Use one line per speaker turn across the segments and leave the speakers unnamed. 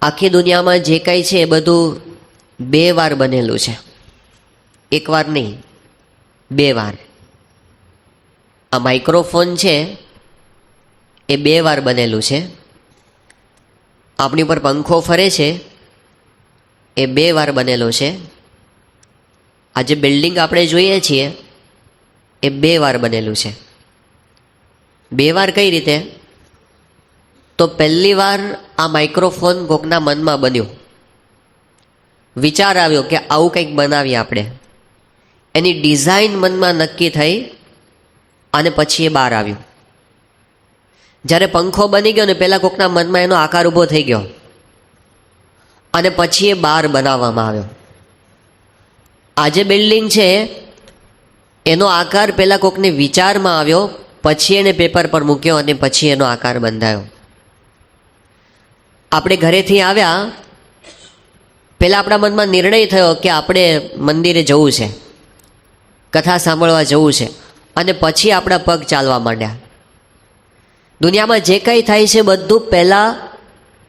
આખી દુનિયામાં જે કંઈ છે એ બધું 2 વાર બનેલું છે, 1 વાર નહીં, 2 વાર. આ માઇક્રોફોન છે એ 2 વાર બનેલું છે. આપણી ઉપર પંખો ફરે છે એ 2 વાર બનેલો છે. આ જે બિલ્ડિંગ આપણે જોઈએ છીએ એ 2 વાર બનેલું છે. 2 વાર કઈ રીતે? તો પહેલી વાર આ માઇક્રોફોન કોકના મનમાં બન્યું, વિચાર આવ્યો કે આવું કંઈક બનાવીએ આપણે, એની ડિઝાઇન મનમાં નક્કી થઈ અને પછી એ બહાર આવ્યું. જ્યારે પંખો બની ગયો ને પહેલાં કોકના મનમાં એનો આકાર ઊભો થઈ ગયો અને પછી એ બહાર બનાવવામાં આવ્યો. આ જે બિલ્ડિંગ છે એનો આકાર પહેલાં કોકને વિચારમાં આવ્યો, પછી એને પેપર પર મૂક્યો અને પછી એનો આકાર બંધાયો. આપણે ઘરેથી આવ્યા, પહેલાં આપણા મનમાં નિર્ણય થયો કે આપણે મંદિરે જવું છે, કથા સાંભળવા જવું છે, અને પછી આપણા પગ ચાલવા માંડ્યા. દુનિયામાં જે કંઈ થાય છે બધું પહેલાં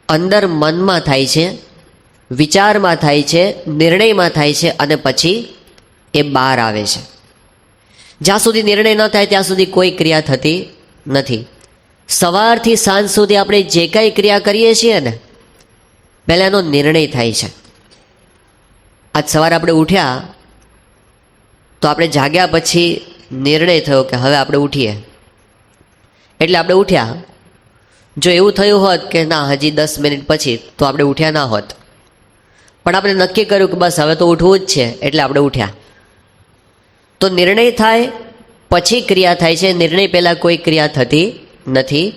અંદર મનમાં થાય છે, વિચારમાં થાય છે, નિર્ણયમાં થાય છે અને પછી એ બહાર આવે છે. જ્યાં સુધી નિર્ણય ન થાય ત્યાં સુધી કોઈ ક્રિયા થતી નથી. સવારથી સાંજ સુધી આપણે જે કંઈ ક્રિયા કરીએ છીએ ને પહેલાં એનો નિર્ણય થાય છે. આજ સવારે આપણે ઉઠ્યા તો આપણે જાગ્યા પછી નિર્ણય થયો કે હવે આપણે ઉઠીએ, એટલે આપણે ઉઠ્યા. જો એવું થયું હોત કે ના હજી 10 મિનિટ પછી, તો આપણે ઉઠ્યા ના હોત. પણ આપણે નક્કી કર્યું કે બસ હવે તો ઉઠવું જ છે, એટલે આપણે ઉઠ્યા. તો નિર્ણય થાય પછી ક્રિયા થાય છે, નિર્ણય પહેલાં કોઈ ક્રિયા થતી નથી.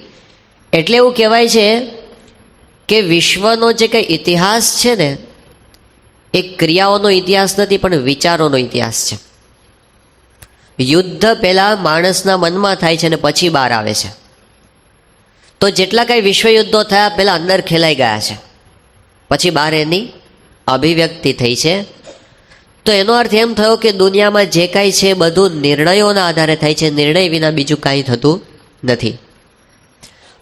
એટલે એવું કહેવાય છે કે વિશ્વનો જે કંઈ ઇતિહાસ છે ને એ ક્રિયાઓનો ઇતિહાસ નથી પણ વિચારોનો ઇતિહાસ છે. યુદ્ધ પહેલાં માણસના મનમાં થાય છે અને પછી બહાર આવે છે. તો જેટલા કાંઈ વિશ્વયુદ્ધો થયા પહેલાં અંદર ખેલાઈ ગયા છે, પછી બહાર એની અભિવ્યક્તિ થઈ છે. તો એનો અર્થ એમ થયો કે દુનિયામાં જે કાંઈ છે બધું નિર્ણયોના આધારે થાય છે, નિર્ણય વિના બીજું કાંઈ થતું નથી.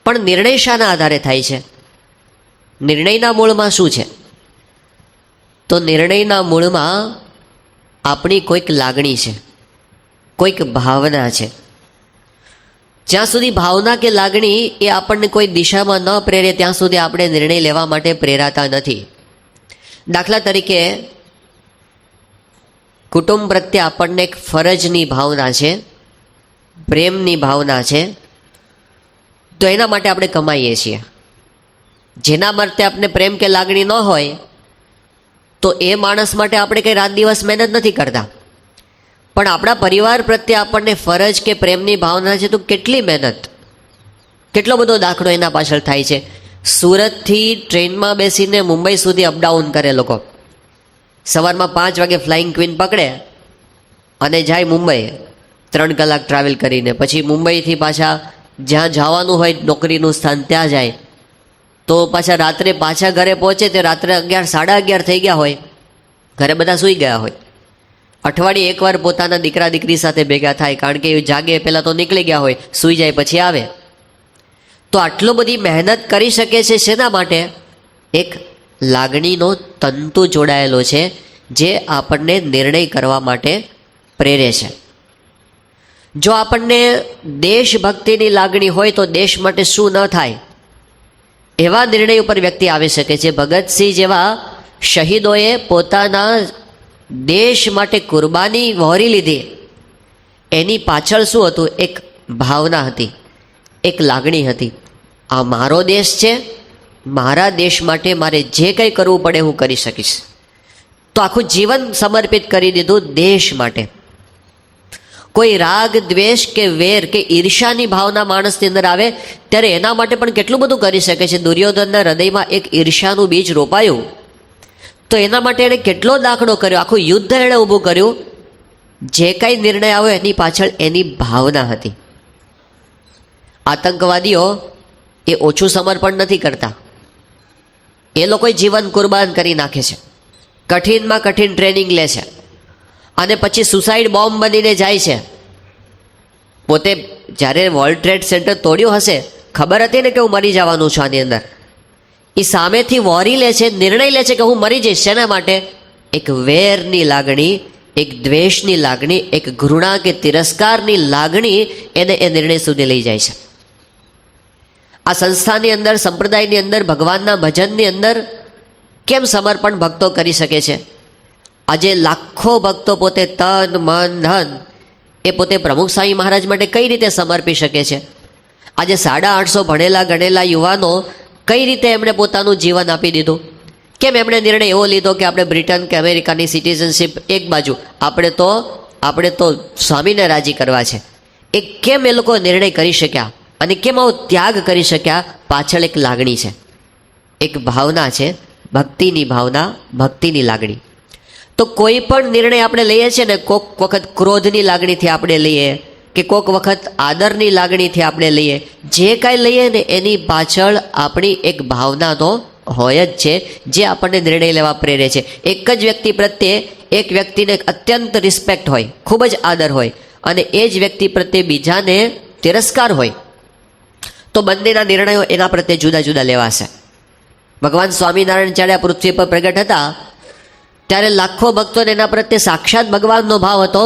પણ નિર્ણય શાના આધારે થાય છે? નિર્ણયના મૂળમાં શું છે? તો નિર્ણયના મૂળમાં આપણી કોઈક લાગણી છે, કોઈક ભાવના છે. જ્યાં સુધી ભાવના કે લાગણી એ આપણને કોઈ દિશામાં ન પ્રેરે ત્યાં સુધી આપણે નિર્ણય લેવા માટે પ્રેરાતા નથી. દાખલા તરીકે કુટુંબ પ્રત્યે આપણને એક ફરજની ભાવના છે, પ્રેમની ભાવના છે, તો એના માટે આપણે કમાઈએ છીએ. જેના માટે આપણે પ્રેમ કે લાગણી ન હોય તો એ માણસ માટે આપણે કંઈ રાત દિવસ મહેનત નથી કરતા. પણ આપણા પરિવાર પ્રત્યે આપણને ફરજ કે પ્રેમની ભાવના છે તો કેટલી મહેનત, કેટલો બધો દાખલો એના પાછળ થાય છે. સુરતથી ટ્રેનમાં બેસીને મુંબઈ સુધી અપડાઉન કરે લોકો. સવારમાં 5 વાગે ફ્લાઇંગ ક્વીન પકડે અને જાય મુંબઈ 3 કલાક ટ્રાવેલ કરીને. પછી મુંબઈથી પાછા જ્યાં જવાનું હોય નોકરીનું સ્થાન ત્યાં જાય. તો પાછા રાત્રે પાછા ઘરે પહોંચે તે રાત્રે 11, 11:30 થઈ ગયા હોય, ઘરે બધા સૂઈ ગયા હોય. અઠવાડિયે એકવાર પોતાના દીકરા દીકરી સાથે ભેગા થાય, કારણ કે એ જાગે પહેલાં તો નીકળી ગયા હોય, સૂઈ જાય પછી આવે. તો આટલો બધી મહેનત કરી શકે છે શેના માટે? એક લાગણીનો તંતુ જોડાયેલો છે જે આપણને નિર્ણય કરવા માટે પ્રેરે છે. જો આપણને દેશભક્તિની લાગણી હોય તો દેશ માટે શું ન થાય એવા નિર્ણય ઉપર વ્યક્તિ આવી શકે છે. ભગતસિંહ જેવા શહીદોએ પોતાના દેશ માટે કુરબાની વહોરી લીધી. એની પાછળ શું હતું? એક ભાવના હતી, એક લાગણી હતી. આ મારો દેશ છે, મારા દેશ માટે મારે જે કંઈ કરવું પડે હું કરી શકીશ. તો આખું જીવન સમર્પિત કરી દીધું દેશ માટે. કોઈ રાગ, દ્વેષ કે વેર કે ઈર્ષાની ભાવના માણસની અંદર આવે ત્યારે એના માટે પણ કેટલું બધું કરી શકે છે. દુર્યોધનના હૃદયમાં એક ઈર્ષાનું બીજ રોપાયું તો એના માટે એણે કેટલો દાખલો કર્યો, આખું યુદ્ધ એણે ઊભું કર્યું. જે કાંઈ નિર્ણય આવ્યો એની પાછળ એની ભાવના હતી. આતંકવાદીઓ એ ઓછું સમર્પણ નથી કરતા, એ લોકોએ જીવન કુરબાન કરી નાખે છે, કઠિનમાં કઠિન ટ્રેનિંગ લે છે અને પછી સુસાઇડ બોમ્બ બનીને જાય છે. પોતે જ્યારે વર્લ્ડ ટ્રેડ સેન્ટર તોડ્યું હશે ખબર હતી ને કે હું મરી જવાનું છું આની અંદર, એ સામેથી વોરી લે છે, નિર્ણય લે છે કે હું મરી જઈશ. શેના માટે? એક વેરની લાગણી, એક દ્વેષની લાગણી, એક ઘૃણા કે તિરસ્કારની લાગણી એને એ નિર્ણય સુધી લઈ જાય છે. આ સંસ્થાની અંદર, સંપ્રદાયની અંદર, ભગવાનના ભજનની અંદર કેમ સમર્પણ ભક્તો કરી શકે છે? આજે લાખો ભક્તો પોતે તન મન ધન એ પોતે પ્રમુખ સ્વામી મહારાજ માટે કઈ રીતે સમર્પી શકે છે? આજે 850 ભણેલા ગણેલા યુવાનો કઈ રીતે એમણે પોતાનું જીવન આપી દીધું? કેમ એમણે નિર્ણય એવો લીધો કે આપણે બ્રિટન કે અમેરિકાની સિટીઝનશીપ એક બાજુ, આપણે તો સ્વામીને રાજી કરવા છે. એ કેમ એ લોકો નિર્ણય કરી શક્યા અને કેમ આવો ત્યાગ કરી શક્યા? પાછળ એક લાગણી છે, એક ભાવના છે, ભક્તિની ભાવના, ભક્તિની લાગણી. તો કોઈ પણ નિર્ણય આપણે લઈએ છીએ ને, કોક વખત ક્રોધની લાગણીથી આપણે લઈએ કે કોક વખત આદરની લાગણીથી આપણે લઈએ, જે કાંઈ લઈએ ને એની પાછળ આપણી એક ભાવના તો હોય જ છે, જે આપણને નિર્ણય લેવા પ્રેરે છે. એક જ વ્યક્તિ પ્રત્યે એક વ્યક્તિને અત્યંત રિસ્પેક્ટ હોય, ખૂબ જ આદર હોય, અને એ જ વ્યક્તિ પ્રત્યે બીજાને તિરસ્કાર હોય, તો બંનેના નિર્ણયો એના પ્રત્યે જુદા જુદા લેવાશે. ભગવાન સ્વામિનારાયણ જ્યારે આ પૃથ્વી પર પ્રગટ હતા ત્યારે લાખો ભક્તોને એના પ્રત્યે સાક્ષાત ભગવાનનો ભાવ હતો,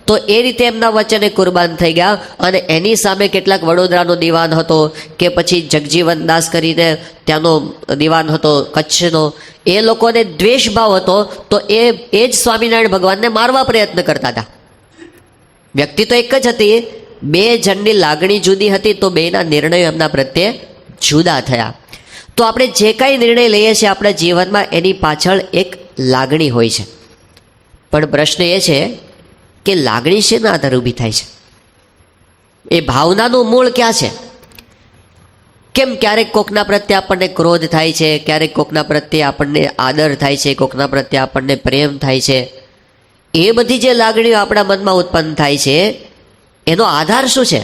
તો એ રીતે એમના વચને કુરબાન થઈ ગયા. અને એની સામે કેટલાક વડોદરાનો દિવાન હતો કે પછી જગજીવન દાસ કરીને ત્યાંનો દિવાન હતો કચ્છનો, એ લોકોને દ્વેષ ભાવ હતો, તો એ જ સ્વામિનારાયણ ભગવાનને મારવા પ્રયત્ન કરતા હતા. વ્યક્તિ તો એક જ હતી, બે જણની લાગણી જુદી હતી, તો બેના નિર્ણયો એમના પ્રત્યે જુદા થયા. તો આપણે જે કાંઈ નિર્ણય લઈએ છીએ આપણા જીવનમાં એની પાછળ એક લાગણી હોય છે. પણ પ્રશ્ન એ છે કે લાગણી શેના આધારે ઊભી થાય છે? એ ભાવનાનું મૂળ ક્યાં છે? કેમ ક્યારેક કોકના પ્રત્યે આપણને ક્રોધ થાય છે, ક્યારેક કોકના પ્રત્યે આપણને આદર થાય છે, કોકના પ્રત્યે આપણને પ્રેમ થાય છે? એ બધી જે લાગણીઓ આપણા મનમાં ઉત્પન્ન થાય છે એનો આધાર શું છે?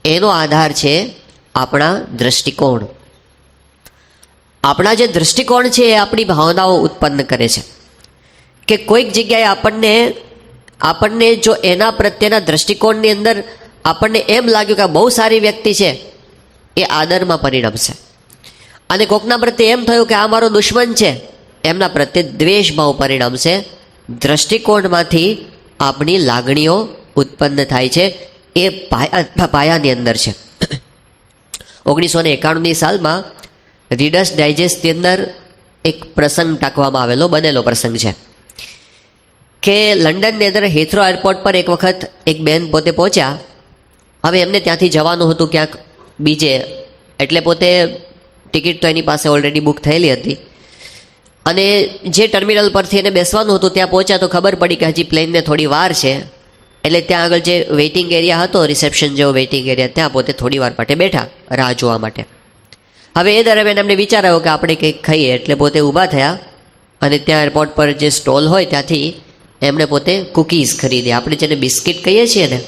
એનો આધાર છે આપણા દ્રષ્ટિકોણ. આપણા જે દ્રષ્ટિકોણ છે એ આપણી ભાવનાઓ ઉત્પન્ન કરે છે. કે કોઈક જગ્યાએ આપણને જો એના પ્રત્યેના દ્રષ્ટિકોણની અંદર આપણને એમ લાગ્યું કે આ બહુ સારી વ્યક્તિ છે, એ આદરમાં પરિણમશે. અને કોકના પ્રત્યે એમ થયું કે આ મારો દુશ્મન છે, એમના પ્રત્યે દ્વેષભાવ પરિણમશે. દ્રષ્ટિકોણમાંથી આપણી લાગણીઓ ઉત્પન્ન થાય છે, એ પાયાની અંદર છે. 1991ની સાલમાં રીડર્સ ડાયજેસ્ટની અંદર એક પ્રસંગ ટાંકવામાં આવેલો, બનેલો પ્રસંગ છે કે લંડનની અંદર હિથ્રો એરપોર્ટ પર એક વખત એક બેન પોતે પહોંચ્યા. હવે એમને ત્યાંથી જવાનું હતું ક્યાંક બીજે, એટલે પોતે ટિકિટ તો એની પાસે ઓલરેડી બુક થયેલી હતી, અને જે ટર્મિનલ પરથી એને બેસવાનું હતું ત્યાં પહોંચ્યા તો ખબર પડી કે હજી પ્લેનને થોડી વાર છે. એટલે ત્યાં આગળ જે વેઇટિંગ એરિયા હતો, રિસેપ્શન જેવો વેઇટિંગ એરિયા, ત્યાં પોતે થોડી વાર માટે બેઠા રાહ જોવા માટે. હવે એ દરમિયાન એમને વિચાર આવ્યો કે આપણે કંઈક ખાઈએ, એટલે પોતે ઊભા થયા અને ત્યાં એરપોર્ટ પર જે સ્ટોલ હોય ત્યાંથી એમણે પોતે કૂકીઝ ખરીદી. આપણે જેને બિસ્કિટ કહીએ છીએ ને,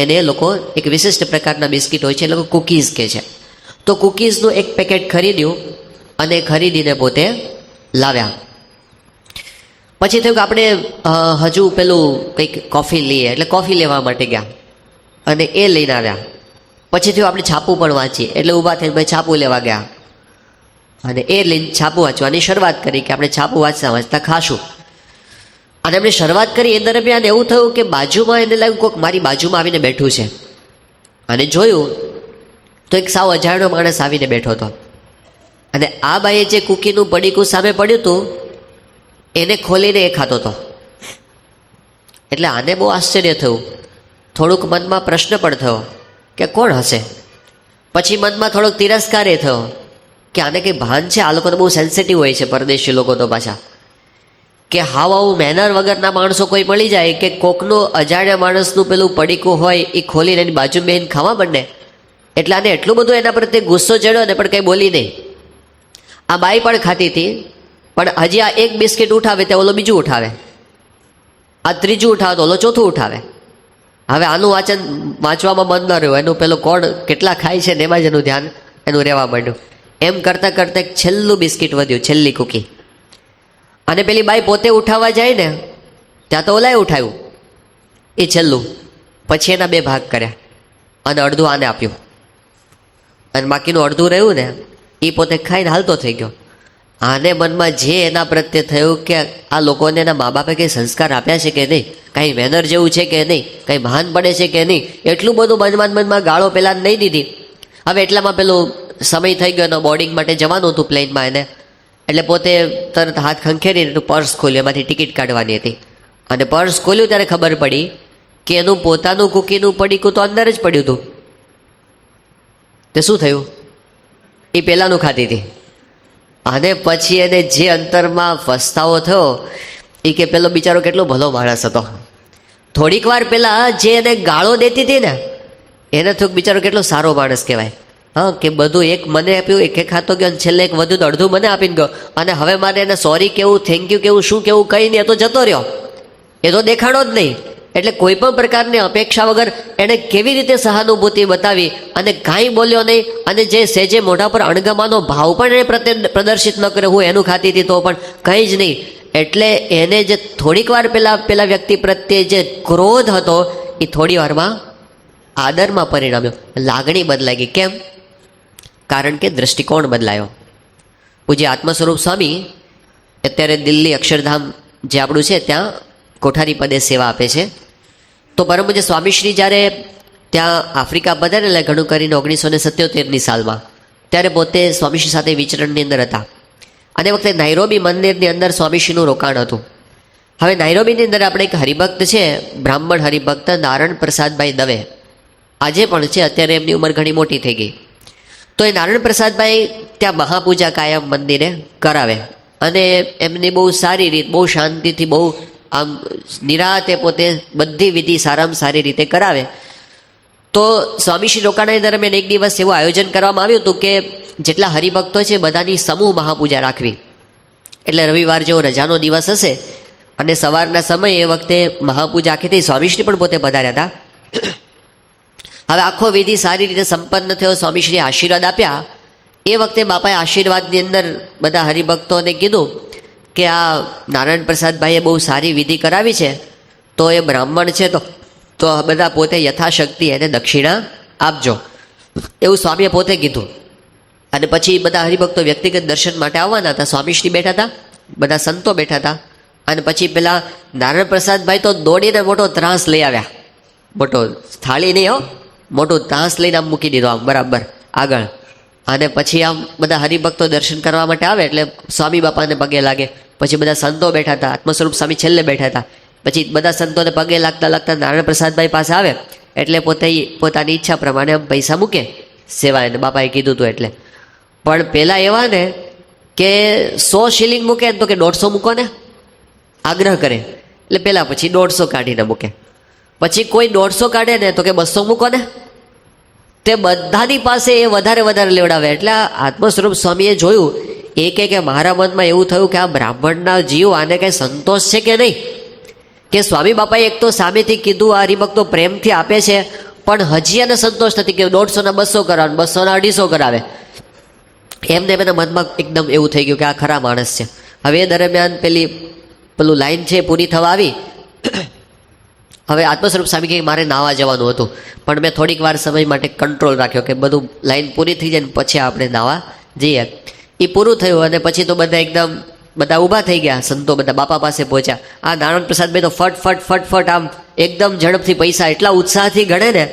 એને એ લોકો એક વિશિષ્ટ પ્રકારના બિસ્કિટ હોય છે, એ લોકો કૂકીઝ કહે છે. તો કૂકીઝનું એક પેકેટ ખરીદ્યું અને ખરીદીને પોતે લાવ્યા. પછી થયું કે આપણે હજુ પેલું કંઈક કોફી લઈએ, એટલે કોફી લેવા માટે ગયા અને એ લઈને આવ્યા. પછી થયું આપણે છાપું પણ વાંચીએ, એટલે ઊભા થઈને ભાઈ છાપું લેવા ગયા અને એ લઈને છાપું વાંચવાની શરૂઆત કરી કે આપણે છાપું વાંચતા વાંચતા ખાશું. અને એમણે શરૂઆત કરી એ દરમિયાન એવું થયું કે બાજુમાં એને લાગ્યું કોઈક મારી બાજુમાં આવીને બેઠું છે, અને જોયું તો એક સાવ અજાણ્યો માણસ આવીને બેઠો હતો. અને આ બાઈએ જે કૂકીનું પડીકું સામે પડ્યું હતું એને ખોલીને એ ખાતો હતો. એટલે આને બહુ આશ્ચર્ય થયું, થોડુંક મનમાં પ્રશ્ન પણ થયો કે કોણ હશે. પછી મનમાં થોડોક તિરસ્કાર એ થયો કે આને કંઈ ભાન છે, આ લોકો તો બહુ સેન્સિટિવ હોય છે પરદેશી લોકો તો પાછા, કે હાવ આવું મેનર વગરના માણસો કોઈ મળી જાય કે કોકનું અજાણ્યા માણસનું પેલું પડીકું હોય એ ખોલીને એની બાજુ બેન ખાવા માંડે. એટલે આને એટલું બધું એના પ્રત્યે ગુસ્સો ચડ્યો ને, પણ કંઈ બોલી નહીં. આ બાઈ પણ ખાતી હતી, પણ હજી આ એક બિસ્કિટ ઉઠાવે તે ઓલો બીજું ઉઠાવે, આ ત્રીજું ઉઠાવે તો ઓલો ચોથું ઉઠાવે. હવે આનું વાંચવામાં મન ન રહ્યું, એનું પેલું કોણ કેટલા ખાય છે ને એમાં જ એનું ધ્યાન એનું રહેવા માંડ્યું. એમ કરતાં કરતાં એક છેલ્લું બિસ્કિટ વધ્યું, છેલ્લી કૂકી. અને પેલી બાઈ પોતે ઉઠાવવા જાય ને ત્યાં તો ઓલાએ ઉઠાવ્યું એ છેલ્લું. પછી એના બે ભાગ કર્યા અને અડધું આને આપ્યું, અને બાકીનું અડધું રહ્યું ને એ પોતે ખાઈને હાલતો થઈ ગયો. આને મનમાં જે એના પ્રત્યે થયું કે આ લોકોને એના મા બાપે કંઈ સંસ્કાર આપ્યા છે કે નહીં, કાંઈ મેનર જેવું છે કે નહીં, કંઈ ભાન પડે છે કે નહીં, એટલું બધું મનમાં ગાળો પહેલાં નહીં દીધી. હવે એટલામાં પેલું સમય થઈ ગયો એનો બોર્ડિંગ માટે જવાનું હતું પ્લેનમાં એને, એટલે પોતે તરત હાથ ખંખેરીને પર્સ ખોલ્યું, એમાંથી ટિકિટ કાઢવાની હતી. અને પર્સ ખોલ્યું ત્યારે ખબર પડી કે એનું પોતાનું કૂકીનું પડીકું તો અંદર જ પડ્યું હતું. તે શું થયું, એ પહેલાંનું ખાતી હતી. અને પછી એને જે અંતરમાં પસ્તાવો થયો એ કે પેલો બિચારો કેટલો ભલો માણસ હતો. થોડીક વાર પહેલાં જે એને ગાળો દેતી હતી ને એને તો બિચારો કેટલો સારો માણસ કહેવાય. હા, કે બધું એક મને આપ્યું, એક ખાતો ગયો, અને છેલ્લે એક વધુ તો અડધું મને આપીને ગયો. અને હવે મારે એને સોરી કેવું, થેન્ક યુ કેવું, શું કેવું, કંઈ નહીં, એ તો જતો રહ્યો, એ તો દેખાડો જ નહીં. એટલે કોઈ પણ પ્રકારની અપેક્ષા વગર એણે કેવી રીતે સહાનુભૂતિ બતાવી અને કાંઈ બોલ્યો નહીં. અને જે સેજે મોઢા પર અણગમાનો ભાવ પણ એને પ્રદર્શિત ન કરે, હું એનું ખાતી હતી તો પણ કંઈ જ નહીં. એટલે એને જે થોડીક વાર પેલા વ્યક્તિ પ્રત્યે જે ક્રોધ હતો એ થોડી વારમાં આદરમાં પરિણમ્યો, લાગણી બદલાઈ ગઈ. કેમ? કારણ કે દ્રષ્ટિકોણ બદલાયો. પૂજ્ય આત્મ સ્વરૂપ સ્વામી અત્યારે દિલ્હી અક્ષરધામ જે આપણું છે ત્યાં કોઠારી પદે સેવા આપે છે. તો પરમ પૂજ્ય સ્વામીશ્રી જ્યારે ત્યાં આફ્રિકા પધારેલા ઘણું કરીને 1977ની સાલમાં, ત્યારે પોતે સ્વામીશ્રી સાથે વિચરણની અંદર હતા. અને વખતે નાઇરોબી મંદિરની અંદર સ્વામીશ્રીનું રોકાણ હતું. હવે નાઇરોબીની અંદર આપણે એક હરિભક્ત છે, બ્રાહ્મણ હરિભક્ત નારાયણ પ્રસાદભાઈ દવે, આજે પણ છે, અત્યારે એમની ઉંમર ઘણી મોટી થઈ ગઈ. તો એ નારાયણ પ્રસાદભાઈ ત્યાં મહાપૂજા કાયમ મંદિરે કરાવે અને એમની બહુ સારી રીત, બહુ શાંતિથી, બહુ આમ નિરાતે પોતે બધી વિધિ સારામાં સારી રીતે કરાવે. તો સ્વામીશ્રી રોકાણા દરમિયાન એક દિવસ એવું આયોજન કરવામાં આવ્યું હતું કે જેટલા હરિભક્તો છે બધાની સમૂહ મહાપૂજા રાખવી. એટલે રવિવાર જેવો રજાનો દિવસ હશે અને સવારના સમયે એ વખતે મહાપૂજા આખી થઈ. સ્વામીશ્રી પણ પોતે પધાર્યા હતા. હવે આખો વિધિ સારી રીતે સંપન્ન થયો, સ્વામીશ્રીએ આશીર્વાદ આપ્યા. એ વખતે બાપાએ આશીર્વાદની અંદર બધા હરિભક્તોને કીધું કે આ નારાયણ પ્રસાદભાઈએ બહુ સારી વિધિ કરાવી છે, તો એ બ્રાહ્મણ છે તો બધા પોતે યથાશક્તિ એને દક્ષિણા આપજો, એવું સ્વામીએ પોતે કીધું. અને પછી બધા હરિભક્તો વ્યક્તિગત દર્શન માટે આવવાના હતા. સ્વામીશ્રી બેઠા હતા, બધા સંતો બેઠા હતા. અને પછી પેલા નારાયણ પ્રસાદભાઈ તો દોડીને મોટો ત્રાસ લઈ આવ્યા, મોટો થાળી નહીં હો, મોટું ત્રાસ લઈને આમ મૂકી દીધો આમ બરાબર આગળ. અને પછી આમ બધા હરિભક્તો દર્શન કરવા માટે આવે એટલે સ્વામી બાપાને પગે લાગે. પછી બધા સંતો બેઠા હતા, આત્મસ્વરૂપ સ્વામી છેલ્લે બેઠા હતા. પછી બધા સંતોને પગે લાગતા નારાયણ પ્રસાદભાઈ પાસે આવે એટલે પોતે પોતાની ઈચ્છા પ્રમાણે આમ પૈસા મૂકે સેવા, એને બાપાએ કીધું હતું એટલે. પણ પેલા એવા ને કે 100 શિલિંગ મૂકે ને તો કે 150 મૂકો ને, આગ્રહ કરે. એટલે પેલા પછી 150 કાઢીને મૂકે. પછી કોઈ 150 કાઢે ને તો કે 200 મૂકો ને. તે બધાની પાસે એ વધારે લેવડાવે. એટલે આત્મ સ્વરૂપ સ્વામીએ જોયું, એ કે મારા મનમાં એવું થયું કે આ બ્રાહ્મણના જીવ આને કંઈ સંતોષ છે કે નહીં. કે સ્વામી બાપાએ એક તો સામેથી કીધું આ હરિભક્તો પ્રેમથી આપે છે, પણ હજી એને સંતોષ નથી કે 150 ના 200 કરાવે, 200 ના 250 કરાવે. એમને એના મનમાં એકદમ એવું થઈ ગયું કે આ ખરા માણસ છે. હવે એ દરમિયાન પેલું લાઈન છે પૂરી થવા આવી. હવે આત્મસ્વરૂપ સ્વામી કહે મારે નાવા જવાનું હતું, પણ મેં થોડીક વાર સમય માટે કંટ્રોલ રાખ્યો કે બધું લાઈન પૂરી થઈ જાય ને પછી આપણે નાવા જઈએ. એ પૂરું થયું અને પછી તો બધા ઊભા થઈ ગયા. સંતો બધા બાપા પાસે પહોંચ્યા. આ નારાયણ પ્રસાદભાઈ તો ફટ આમ એકદમ ઝડપથી પૈસા એટલા ઉત્સાહથી ગણે ને,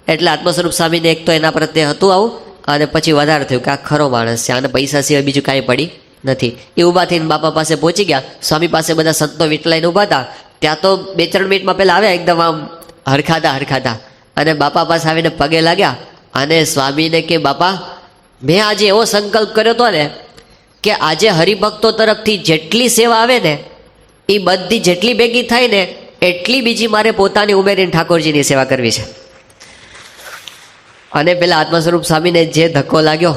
એટલે આત્મસ્વરૂપ સ્વામીને એક તો એના પ્રત્યે હતું આવું, અને પછી વધારે થયું કે આ ખરો માણસ છે, આને પૈસા સિવાય બીજું કાંઈ પડી નથી. એ ઊભા થઈને બાપા પાસે પહોંચી ગયા. સ્વામી પાસે બધા સંતો વીટલાઈને ઊભા હતા. ત્યાં તો 2-3 મિનિટમાં પહેલાં આવ્યા એકદમ આમ હરખાતા અને બાપા પાસે આવીને પગે લાગ્યા. અને સ્વામીને કે બાપા, મેં આજે એવો સંકલ્પ કર્યો હતો ને કે આજે હરિભક્તો તરફથી જેટલી સેવા આવે ને એ બધી જેટલી ભેગી થાય ને એટલી બીજી મારે પોતાની ઉમેરીને ઠાકોરજીની સેવા કરવી છે. અને પેલા આત્મસ્વરૂપ સ્વામીને જે ધક્કો લાગ્યો,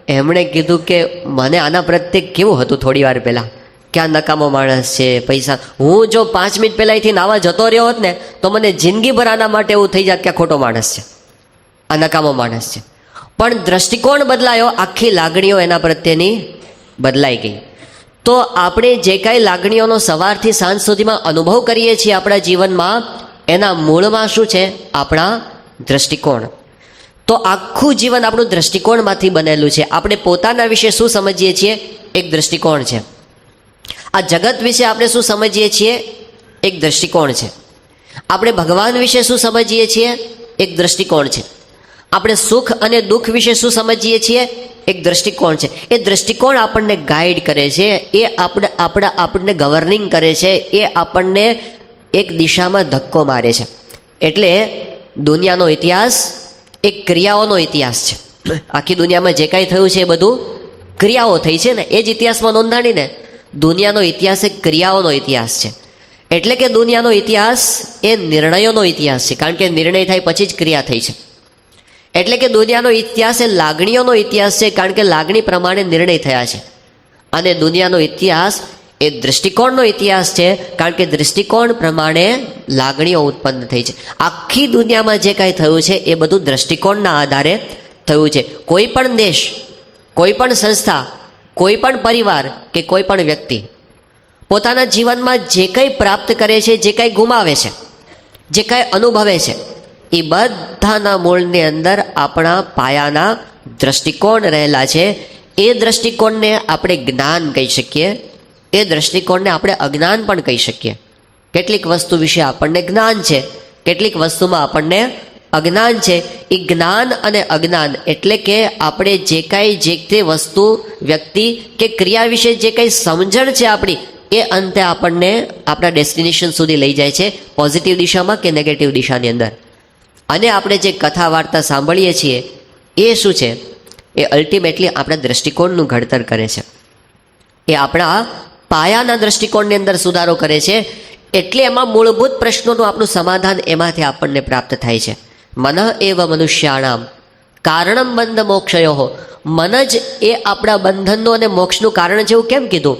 એમણે કીધું કે મને આના પ્રત્યે કેવું હતું થોડી વાર પહેલાં કે આ નકામો માણસ છે, પૈસા. હું જો 5 મિનિટ પહેલાં અહીંથી નાવા જતો રહ્યો હોત ને તો મને જિંદગીભર આના માટે એવું થઈ જાત કે આ ખોટો માણસ છે, આ નકામો માણસ છે. પણ દ્રષ્ટિકોણ બદલાયો, આખી લાગણીઓ એના પ્રત્યેની બદલાઈ ગઈ. તો આપણે જે કાંઈ લાગણીઓનો સવારથી સાંજ સુધીમાં અનુભવ કરીએ છીએ આપણા જીવનમાં, એના મૂળમાં શું છે? આપણા દ્રષ્ટિકોણ. તો આખું જીવન આપણું દ્રષ્ટિકોણમાંથી બનેલું છે. આપણે પોતાના વિશે શું સમજીએ છીએ? એક દ્રષ્ટિકોણ છે. આ જગત વિશે આપણે શું સમજીએ છીએ? એક દ્રષ્ટિકોણ છે. આપણે ભગવાન વિશે શું સમજીએ છીએ? એક દ્રષ્ટિકોણ છે. આપણે સુખ અને દુઃખ વિશે શું સમજીએ છીએ? એક દ્રષ્ટિકોણ છે. એ દ્રષ્ટિકોણ આપણને ગાઈડ કરે છે, એ આપણને ગવર્નિંગ કરે છે, એ આપણને એક દિશામાં ધક્કો મારે છે. એટલે દુનિયાનો ઇતિહાસ એક ક્રિયાઓનો ઇતિહાસ છે. આખી દુનિયામાં જે કાંઈ થયું છે એ બધું ક્રિયાઓ થઈ છે ને, એ જ ઇતિહાસમાં નોંધાણીને. દુનિયાનો ઇતિહાસ એક ક્રિયાઓનો ઇતિહાસ છે. એટલે કે દુનિયાનો ઇતિહાસ એ નિર્ણયોનો ઇતિહાસ છે, કારણ કે નિર્ણય થાય પછી જ ક્રિયા થઈ છે. એટલે કે દુનિયાનો ઇતિહાસ એ લાગણીઓનો ઇતિહાસ છે, કારણ કે લાગણી પ્રમાણે નિર્ણય થયા છે. અને દુનિયાનો ઇતિહાસ એ દૃષ્ટિકોણનો ઇતિહાસ છે, કારણ કે દૃષ્ટિકોણ પ્રમાણે લાગણીઓ ઉત્પન્ન થઈ છે. આખી દુનિયામાં જે કાંઈ થયું છે એ બધું દૃષ્ટિકોણના આધારે થયું છે. કોઈ પણ દેશ, કોઈ પણ સંસ્થા, કોઈ પણ પરિવાર કે કોઈ પણ વ્યક્તિ પોતાના જીવનમાં જે કંઈ પ્રાપ્ત કરે છે, જે કંઈ ગુમાવે છે, જે કંઈ અનુભવે છે, એ બધાના મૂળની અંદર આપણા પાયાના દ્રષ્ટિકોણ રહેલા છે. એ દ્રષ્ટિકોણને આપણે જ્ઞાન કહી શકીએ, એ દ્રષ્ટિકોણને આપણે અજ્ઞાન પણ કહી શકીએ. કેટલીક વસ્તુ વિશે આપણને જ્ઞાન છે, કેટલીક વસ્તુમાં આપણને અજ્ઞાન છે. એ જ્ઞાન અને અજ્ઞાન એટલે કે આપણે જે કાંઈ જે તે વસ્તુ, વ્યક્તિ કે ક્રિયા વિશે જે કંઈ સમજણ છે આપણી, એ અંતે આપણને આપણા ડેસ્ટિનેશન સુધી લઈ જાય છે, પોઝિટિવ દિશામાં કે નેગેટિવ દિશાની અંદર. અને આપણે જે કથા વાર્તા સાંભળીએ છીએ એ શું છે? એ અલ્ટિમેટલી આપણા દ્રષ્ટિકોણનું ઘડતર કરે છે. એ આપણા પાયાના દ્રષ્ટિકોણની અંદર સુધારો કરે છે. એટલે એમાં મૂળભૂત પ્રશ્નોનું આપણું સમાધાન એમાંથી આપણને પ્રાપ્ત થાય છે. મન એવ મનુષ્યાણામ કારણમ બંધ મોક્ષયો. મન જ એ આપણા બંધનનું અને મોક્ષનું કારણ છે. એવું કેમ કીધું?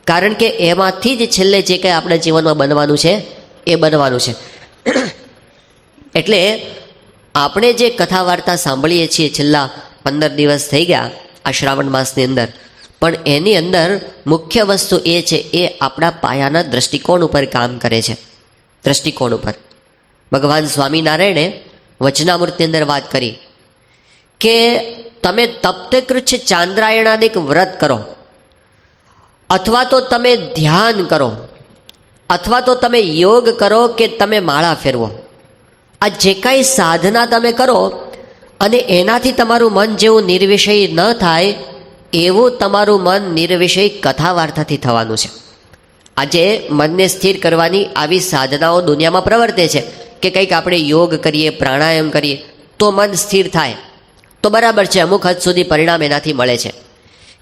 કારણ કે એમાંથી જ છેલ્લે જે કંઈ આપણા જીવનમાં બનવાનું છે એ બનવાનું છે. એટલે આપણે જે કથા વાર્તા સાંભળીએ છીએ છેલ્લા 15 દિવસ થઈ ગયા આ શ્રાવણ માસની અંદર, પણ એની અંદર મુખ્ય વસ્તુ એ છે, એ આપણા પાયાના દ્રષ્ટિકોણ ઉપર કામ કરે છે. દ્રષ્ટિકોણ ઉપર ભગવાન સ્વામિનારાયણે વચનામૃતની અંદર વાત કરી કે તમે તપ્તે કૃચ્છ ચાંદ્રાયણાદિક વ્રત કરો, અથવા તો તમે ધ્યાન કરો, અથવા તો તમે યોગ કરો કે તમે માળા ફેરવો. આ જે કાંઈ સાધના તમે કરો અને એનાથી તમારું મન જેવું નિર્વિષય ન થાય એવું તમારું મન નિર્વિષય કથા વાર્તાથી થવાનું છે. આજે મનને સ્થિર કરવાની આવી સાધનાઓ દુનિયામાં પ્રવર્તે છે કે કંઈક આપણે યોગ કરીએ, પ્રાણાયામ કરીએ તો મન સ્થિર થાય, તો બરાબર છે, અમુક હદ સુધી પરિણામ એનાથી મળે છે.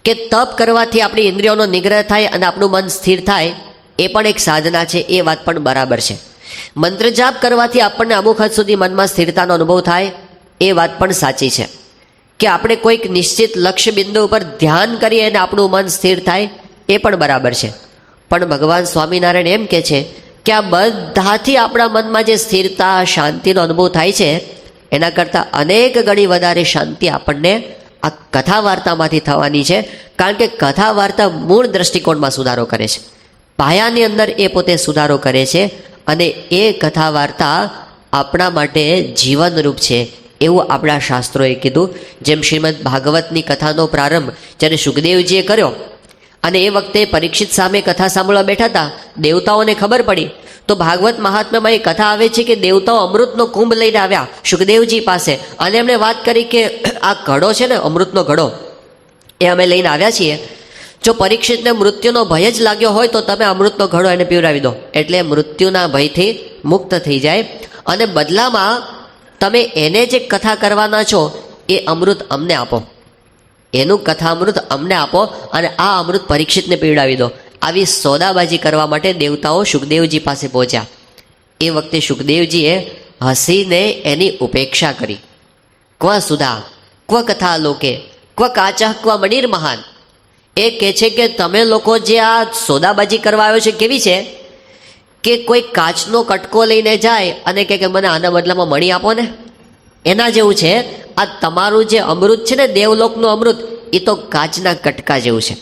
કે તપ કરવાથી આપણી ઇન્દ્રિયોનો નિગ્રહ થાય અને આપણું મન સ્થિર થાય, એ પણ એક સાધના છે, એ વાત પણ બરાબર છે. મંત્ર જાપ કરવાથી આપણને અમુક હદ સુધી મનમાં સ્થિરતાનો અનુભવ થાય, એ વાત પણ સાચી છે. કે આપણે કોઈક નિશ્ચિત લક્ષ્ય બિંદુ ઉપર ધ્યાન કરીએ અને આપણું મન સ્થિર થાય, એ પણ બરાબર છે. પણ ભગવાન સ્વામિનારાયણ એમ કહે છે કે આ બધાથી આપણા મનમાં જે સ્થિરતા, શાંતિનો અનુભવ થાય છે, એના કરતાં અનેક ગણી વધારે શાંતિ આપણને આ કથા વાર્તામાંથી થવાની છે. કારણ કે કથા વાર્તા મૂળ દ્રષ્ટિકોણમાં સુધારો કરે છે, પાયાની અંદર એ પોતે સુધારો કરે છે. અને એ કથા વાર્તા આપણા માટે જીવનરૂપ છે એવું આપણા શાસ્ત્રોએ કીધું. જેમ શ્રીમદ ભાગવતની કથાનો પ્રારંભ જ્યારે સુખદેવજીએ કર્યો અને એ વખતે પરીક્ષિત સામે કથા સાંભળવા બેઠા હતા, દેવતાઓને ખબર પડી તો ભાગવત મહાત્મ્યમાં એ કથા આવે છે કે દેવતાઓ અમૃતનો કુંભ લઈને આવ્યા સુખદેવજી પાસે અને એમણે વાત કરી કે આ ઘડો છે ને, અમૃતનો ઘડો, એ અમે લઈને આવ્યા છીએ. જો પરીક્ષિતને મૃત્યુનો ભય જ લાગ્યો હોય તો તમે અમૃતનો ઘડો એને પીવડાવી દો, એટલે મૃત્યુના ભયથી મુક્ત થઈ જાય. અને બદલામાં તમે એને જે કથા કરવાના છો એ અમૃત અમને આપો, એનું કથા અમૃત અમને આપો અને આ અમૃત પરીક્ષિતને પીવડાવી દો. આવી સોદાબાજી કરવા માટે દેવતાઓ સુખદેવજી પાસે પહોંચ્યા. એ વખતે સુખદેવજીએ હસીને એની ઉપેક્ષા કરી. ક્વ સુધા ક્વ કથા લોકે ક્વ કાચઃ ક્વ મણિર મહાન. એ કહે છે કે તમે લોકો જે આ સોદાબાજી કરવા આવ્યો છે કેવી છે કે કોઈ કાચનો કટકો લઈને જાય અને કે મને આના બદલામાં મણી આપો ને, એના જેવું છે. આ તમારું જે અમૃત છે ને, દેવલોકનું અમૃત, એ તો કાચના કટકા જેવું છે.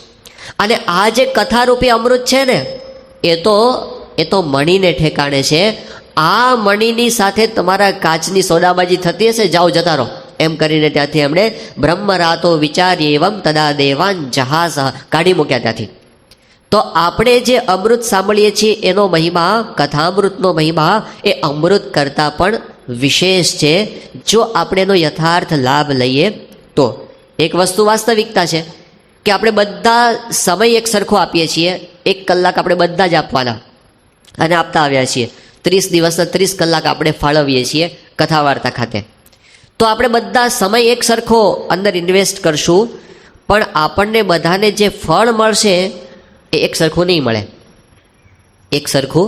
અને આ જે કથારૂપી અમૃત છે ને, એ તો મણીને ઠેકાણે છે. આ મણીની સાથે તમારા કાચની સોદાબાજી થતી હશે, જાઓ જતા રહો, એમ કરીને ત્યાંથી એમણે બ્રહ્મરાતો વિચાર્ય એવમ તદા દેવાન જહાસ કાઢી મૂક્યા ત્યાંથી. તો આપણે જે અમૃત સાંભળીએ છીએ એનો મહિમા, કથામૃતનો મહિમા એ અમૃત કરતાં પણ વિશેષ છે જો આપણે એનો યથાર્થ લાભ લઈએ તો. એક વસ્તુ વાસ્તવિકતા છે કે આપણે બધા સમય એક સરખો આપીએ છીએ. 1 કલાક આપણે બધા જ આપવાના અને આપતા આવ્યા છીએ. 30 દિવસના 30 કલાક આપણે ફાળવીએ છીએ કથા વાર્તા ખાતે. તો આપણે બધા સમય એક સરખો અંદર ઇન્વેસ્ટ કરશું, પણ આપણને બધાને જે ફળ મળશે એ એક સરખું નહીં મળે. એક સરખું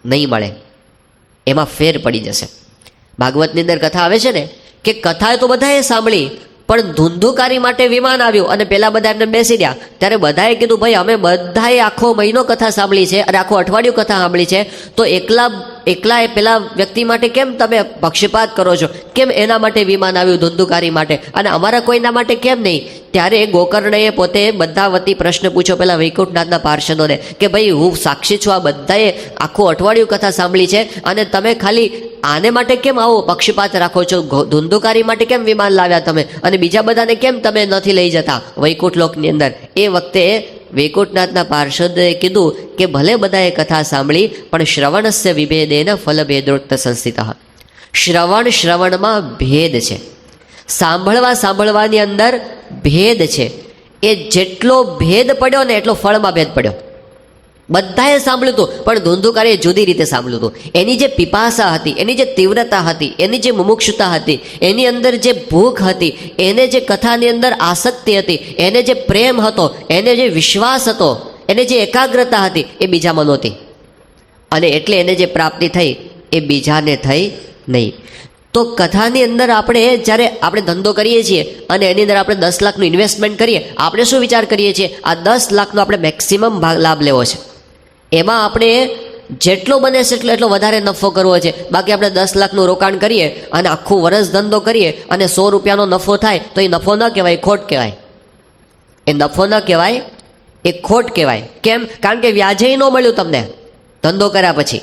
નહીં મળે, એમાં ફેર પડી જશે. ભાગવતની અંદર કથા આવે છે ને કે કથા તો બધાએ સાંભળી, પણ ધુંધુકારી માટે વિમાન આવ્યું અને પેલા બધા એમને બેસી રહ્યા. ત્યારે બધાએ કીધું ભાઈ અમે બધાએ આખો મહિનો કથા સાંભળી છે અને આખું અઠવાડિયું કથા સાંભળી છે, તો એકલા એ પેલા વ્યક્તિ માટે કેમ તમે પક્ષપાત કરો છો? કેમ એના માટે વિમાન આવ્યું ધુંધુકારી માટે અને અમારા કોઈના માટે કેમ નહીં? ત્યારે ગોકર્ણએ પોતે બધા વતી પ્રશ્ન પૂછ્યો પેલા વૈકુંઠનાથના પાર્ષદોને કે ભાઈ હું સાક્ષી છું, આ બધાએ આખું અઠવાડિયું કથા સાંભળી છે અને તમે ખાલી આને માટે કેમ આવો પક્ષપાત રાખો છો? ધુંધુકારી માટે કેમ વિમાન લાવ્યા તમે અને બીજા બધાને કેમ તમે નથી લઈ જતા વૈકુંઠ લોકની અંદર? એ વખતે વૈકુંઠનાથના પાર્ષદે કીધું કે ભલે બધાએ કથા સાંભળી, પણ શ્રવણસ્ય વિભેદેન ફલભેદોક્ત સંસ્થિતઃ. શ્રવણમાં ભેદ છે. સાંભળવાની અંદર ભેદ છે. એ જેટલો ભેદ પડ્યો ને એટલો ફળમાં ભેદ પડ્યો. બધાએ સાંભળ્યું હતું, પણ ધુંધુકારીએ જુદી રીતે સાંભળ્યું હતું. એની જે પિપાસા હતી, એની જે તીવ્રતા હતી, એની જે મુમુક્ષુતા હતી, એની અંદર જે ભૂખ હતી, એને જે કથાની અંદર આસક્તિ હતી, એને જે પ્રેમ હતો, એને જે વિશ્વાસ હતો, એને જે એકાગ્રતા હતી, એ બીજામાં નહોતી. અને એટલે એને જે પ્રાપ્તિ થઈ એ બીજાને થઈ નહીં. તો કથાની અંદર આપણે જ્યારે આપણે ધંધો કરીએ છીએ અને એની અંદર આપણે 10 લાખનું ઇન્વેસ્ટમેન્ટ કરીએ, આપણે શું વિચાર કરીએ છીએ? આ 10 લાખનો આપણે મેક્સિમમ લાભ લેવો છે. એમાં આપણે જેટલો બને છે એટલો વધારે નફો કરવો છે. બાકી આપણે 10 લાખનું રોકાણ કરીએ અને આખું વર્ષ ધંધો કરીએ અને 100 રૂપિયાનો નફો થાય તો એ નફો ન કહેવાય, ખોટ કહેવાય. એ નફો ન કહેવાય, એ ખોટ કહેવાય. કેમ? કારણ કે વ્યાજે ન મળ્યું તમને ધંધો કર્યા પછી.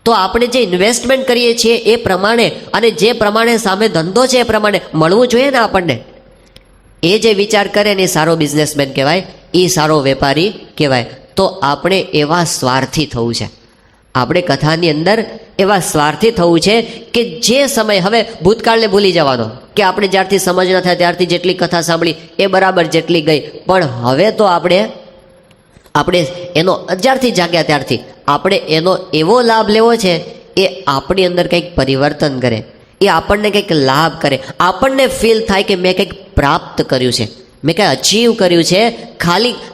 તો આપણે જે ઇન્વેસ્ટમેન્ટ કરીએ છીએ એ પ્રમાણે અને જે પ્રમાણે સામે ધંધો છે એ પ્રમાણે મળવું જોઈએ ને આપણને. એ જે વિચાર કરે ને એ સારો બિઝનેસમેન કહેવાય, એ સારો વેપારી કહેવાય. તો આપણે એવા સ્વાર્થી થવું છે. આપણે કથાની અંદર એવા સ્વાર્થી થવું છે કે જે સમય, હવે ભૂતકાળને ભૂલી જવાનો કે આપણે જ્યારથી સમજ ન થાય ત્યારથી જેટલી કથા સાંભળી એ બરાબર જેટલી ગઈ, પણ હવે તો આપણે એનો જ્યારથી જાગ્યા ત્યારથી આપણે એનો એવો લાભ લેવો છે એ આપણી અંદર કંઈક પરિવર્તન કરે, એ આપણને કંઈક લાભ કરે, આપણને ફીલ થાય કે મેં કંઈક પ્રાપ્ત કર્યું છે, મેં કંઈ અચીવ કર્યું છે.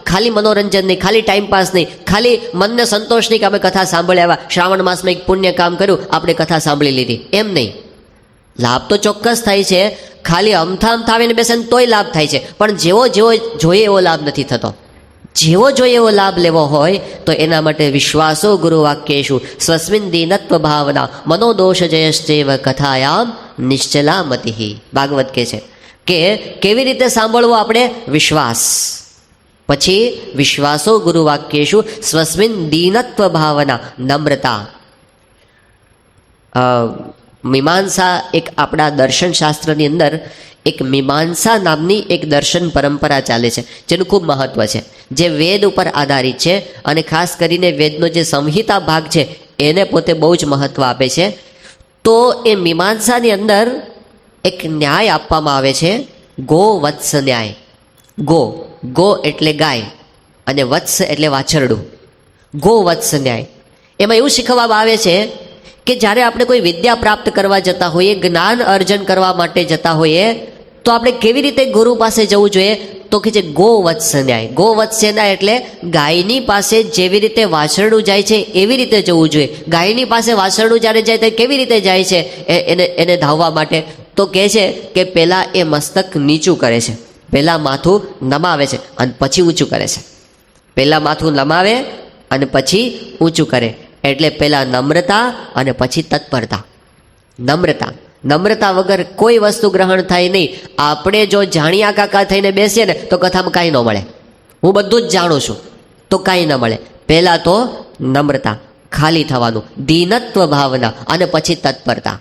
ખાલી મનોરંજન નહીં, ખાલી ટાઈમપાસ નહીં, ખાલી મનને સંતોષ નહીં કે અમે કથા સાંભળ્યા, આવ્યા શ્રાવણ માસમાં એક પુણ્ય કામ કર્યું, આપણે કથા સાંભળી લીધી, એમ નહીં. લાભ તો ચોક્કસ થાય છે. ખાલી અમથામ થાવીને બેસે તોય લાભ થાય છે, પણ જેવો જોઈએ એવો લાભ નથી થતો. જેવો જોઈએ એવો લાભ લેવો હોય તો એના માટે વિશ્વાસો ગુરુ વાક્યેષુ સ્વસ્મિન દીનત્વ ભાવના મનોદોષ જયશ્ચેવ કથાયામ નિશ્ચલા મતિઃ. ભાગવત કહે છે કે કેવી રીતે સાંભળવો આપણે? વિશ્વાસ. પછી વિશ્વાસો ગુરુ વાક્યેષુ સ્વસ્મિન દીનત્વ ભાવના નમ્રતા. મીમાંસા એક આપણા દર્શનશાસ્ત્રની અંદર એક મીમાંસા નામની એક દર્શન પરંપરા ચાલે છે જેનું ખૂબ મહત્વ છે, જે વેદ ઉપર આધારિત છે અને ખાસ કરીને વેદનો જે સંહિતા ભાગ છે એને પોતે બહુ જ મહત્વ આપે છે. તો એ મીમાંસાની અંદર એક ન્યાય આપવામાં આવે છે, ગો વત્સ ન્યાય. ગો એટલે ગાય અને વત્સ એટલે વાછરડું. ગો વત્સ ન્યાય. એમાં એવું શીખવવામાં આવે છે કે જ્યારે આપણે કોઈ વિદ્યા પ્રાપ્ત કરવા જતા હોઈએ, જ્ઞાન અર્જન કરવા માટે જતા હોઈએ, તો આપણે કેવી રીતે ગુરુ પાસે જવું જોઈએ? તો કે જે ગો વત્સ ન્યાય. ગો વત્સ ન્યાય એટલે ગાયની પાસે જેવી રીતે વાછરડું જાય છે એવી રીતે જવું જોઈએ. ગાયની પાસે વાછરડું જ્યારે જાય તો કેવી રીતે જાય છે એને ધાવવા માટે? તો કહે છે કે પહેલાં એ મસ્તક નીચું કરે છે, પહેલાં માથું નમાવે છે અને પછી ઊંચું કરે છે. પહેલાં માથું નમાવે અને પછી ઊંચું કરે. એટલે પહેલાં નમ્રતા અને પછી તત્પરતા. નમ્રતા વગર કોઈ વસ્તુ ગ્રહણ થાય નહીં. આપણે જો જાણ્યા કાકા થઈને બેસીએ ને તો કથામાં કાંઈ ન મળે. હું બધું જ જાણું છું તો કાંઈ ન મળે. પહેલાં તો નમ્રતા, ખાલી થવાનું, દીનત્વ ભાવના અને પછી તત્પરતા.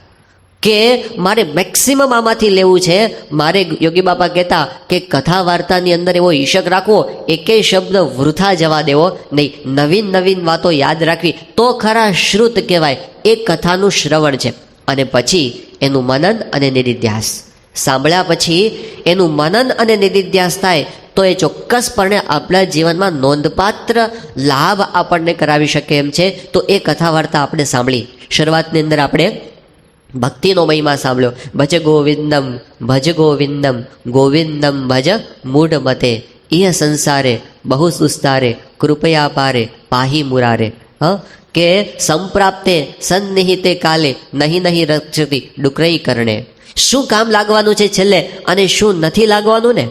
કે મારે મેક્સિમમ આમાંથી લેવું છે. મારે યોગી બાપા કહેતા કે કથા વાર્તાની અંદર એવો ઈશક રાખવો, એકેય શબ્દ વૃથા જવા દેવો નહીં. નવીન નવીન વાતો યાદ રાખવી તો ખરા શ્રુત કહેવાય. એ કથાનું શ્રવણ છે. અને પછી એનું મનન અને નિધિધ્યાસ સાંભળ્યા પછી એનું મનન અને નિધિધ્યાસ થાય તો એ ચોક્કસપણે આપણા જીવનમાં નોંધપાત્ર લાભ આપણને કરાવી શકે એમ છે. તો એ કથા વાર્તા આપણે સાંભળી. શરૂઆતની અંદર આપણે ભક્તિનો મહિમા સાંભળ્યો. ભજ ગોવિંદમ ભજ ગોવિંદમ ગોવિંદમ ભજ મૂઢ મતે ઇહ સંસારે બહુ સુસ્તારે કૃપયા પારે પાહી મુરારે. કે સંપ્રાપ્તે સન્નિહિતે કાલે નહીં નહીં રક્ષતી ડુકરઈ કરણે. શું કામ લાગવાનું છે છેલ્લે અને શું નથી લાગવાનું ને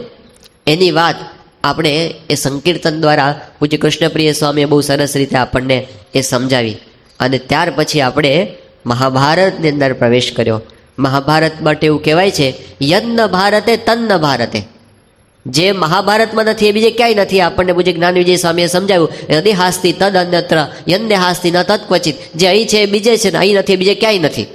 એની વાત આપણે એ સંકીર્તન દ્વારા પૂજ્ય કૃષ્ણપ્રિય સ્વામીએ બહુ સરસ રીતે આપણને એ સમજાવી. અને ત્યાર પછી આપણે મહાભારતની અંદર પ્રવેશ કર્યો. મહાભારત માટે એવું કહેવાય છે યન્ન ભારતે તન્ન ભારતે. જે મહાભારતમાં નથી એ બીજે ક્યાંય નથી. આપણને પૂજ્ય જ્ઞાન વિજય સ્વામીએ સમજાવ્યું યદિ હાસ્તિ તદ અન્યત્ર યન્ને હાસ્તિ ન તદ ક્વચિત. જે અહીં છે બીજે છે ને અહીં નથી બીજે ક્યાંય નથી.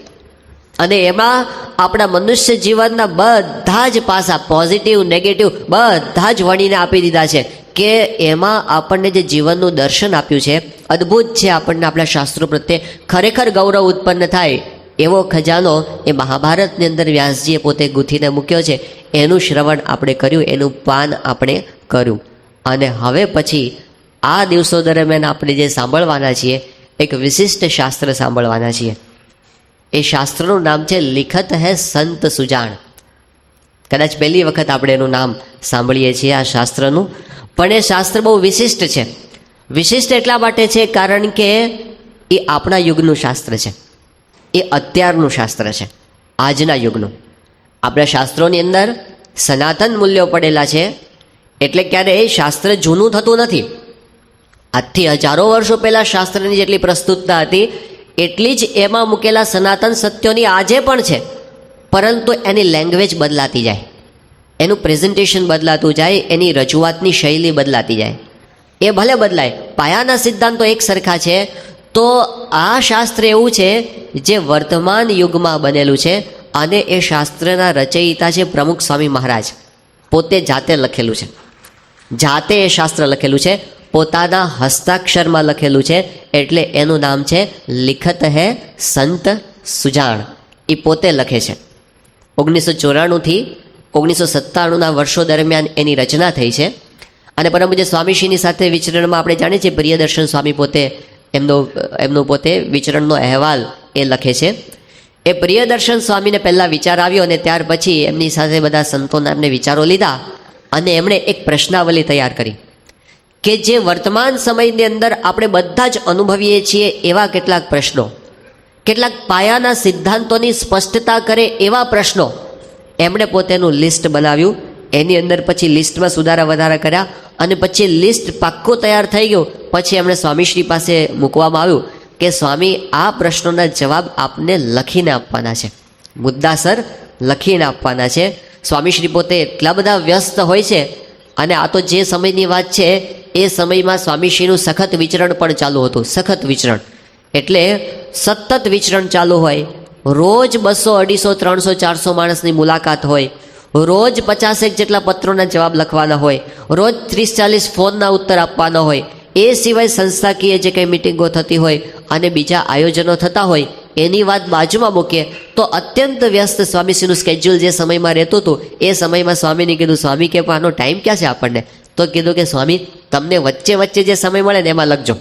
અને એમાં આપણા મનુષ્ય જીવનના બધા જ પાસા પોઝિટિવ નેગેટિવ બધા જ વણીને આપી દીધા છે કે એમાં આપણને જે જીવનનું દર્શન આપ્યું છે અદ્ભુત છે. આપણને આપણા શાસ્ત્રો પ્રત્યે ખરેખર ગૌરવ ઉત્પન્ન થાય એવો ખજાનો એ મહાભારતની અંદર વ્યાસજીએ પોતે ગૂંથીને મૂક્યો છે. એનું શ્રવણ આપણે કર્યું, એનું પાન આપણે કર્યું. અને હવે પછી આ દિવસો દરમિયાન આપણે જે સાંભળવાના છીએ એક વિશિષ્ટ શાસ્ત્ર સાંભળવાના છીએ. એ શાસ્ત્રનું નામ છે લિખત હૈ સંત સુજાણ. કદાચ પહેલી વખત આપણે એનું નામ સાંભળીએ છીએ આ શાસ્ત્રનું. પણ એ શાસ્ત્ર બહુ વિશિષ્ટ છે. વિશિષ્ટ એટલા માટે છે કારણ કે એ આપણા યુગનું શાસ્ત્ર છે. એ અત્યારનું શાસ્ત્ર છે, આજના યુગનું. આપણા શાસ્ત્રોની અંદર સનાતન મૂલ્યો પડેલા છે. એટલે ક્યારે એ શાસ્ત્ર જૂનું થતું નથી. આજથી હજારો વર્ષો પહેલાં શાસ્ત્રની જેટલી પ્રસ્તુતતા હતી એટલી જ એમાં મૂકેલા સનાતન સત્યોની આજે પણ છે. પરંતુ એની લેંગ્વેજ બદલાતી જાય, એનું પ્રેઝન્ટેશન બદલાતું જાય, એની રજૂઆતની શૈલી બદલાતી જાય. એ ભલે બદલાય, પાયાના સિદ્ધાંતો એક સરખા છે. તો આ શાસ્ત્ર એવું છે જે વર્તમાન યુગમાં બનેલું છે અને એ શાસ્ત્રના રચયિતા છે પ્રમુખ સ્વામી મહારાજ. પોતે જાતે લખેલું છે, જાતે એ શાસ્ત્ર લખેલું છે, પોતાના હસ્તાક્ષરમાં લખેલું છે. એટલે એનું નામ છે લિખત હૈ સંત સુજાણ. એ પોતે લખે છે. 1994થી 1997ના વર્ષો દરમિયાન એની રચના થઈ છે. અને પરમ પૂજ્ય સ્વામીશ્રીની સાથે વિચરણમાં આપણે જાણીએ છીએ પ્રિયદર્શન સ્વામી પોતે એમનો પોતે વિચરણનો અહેવાલ એ લખે છે. એ પ્રિયદર્શન સ્વામીને પહેલાં વિચાર આવ્યો અને ત્યાર પછી એમની સાથે બધા સંતોના એમને વિચારો લીધા અને એમણે એક પ્રશ્નાવલી તૈયાર કરી કે જે વર્તમાન સમયની અંદર આપણે બધા જ અનુભવીએ છીએ એવા કેટલાક પ્રશ્નો, કેટલાક પાયાના સિદ્ધાંતોની સ્પષ્ટતા કરે એવા પ્રશ્નો એમણે પોતેનું લિસ્ટ બનાવ્યું. એની અંદર પછી લિસ્ટમાં સુધારા વધારા કર્યા અને પછી લિસ્ટ પાક્કું તૈયાર થઈ ગયું. પછી એમણે સ્વામીશ્રી પાસે મૂકવામાં આવ્યું કે સ્વામી આ પ્રશ્નોના જવાબ આપને લખીને આપવાના છે, મુદ્દાસર લખીને આપવાના છે. સ્વામીશ્રી પોતે એટલા બધા વ્યસ્ત હોય છે અને આ તો જે સમયની વાત છે એ સમયમાં સ્વામીશ્રીનું સખત વિચરણ પણ ચાલુ હતું. સખત વિચરણ એટલે સતત વિચરણ ચાલુ હોય. રોજ 200, 250, 300, 400 માણસની મુલાકાત હોય. રોજ 50 જેટલા પત્રોના જવાબ લખવાના હોય. રોજ 30-40 ફોનના ઉત્તર આપવાના હોય. એ સિવાય સંસ્થાકીય જે કંઈ મિટિંગો થતી હોય અને બીજા આયોજનો થતા હોય એની વાત બાજુમાં મૂકીએ તો અત્યંત વ્યસ્ત સ્વામીશ્રીનું સ્કેડ્યુલ જે સમયમાં રહેતું હતું એ સમયમાં સ્વામીને કીધું સ્વામી કે આનો ટાઈમ ક્યાં છે આપણને? તો કીધું કે સ્વામી તમને વચ્ચે વચ્ચે જે સમય મળે ને એમાં લખજો,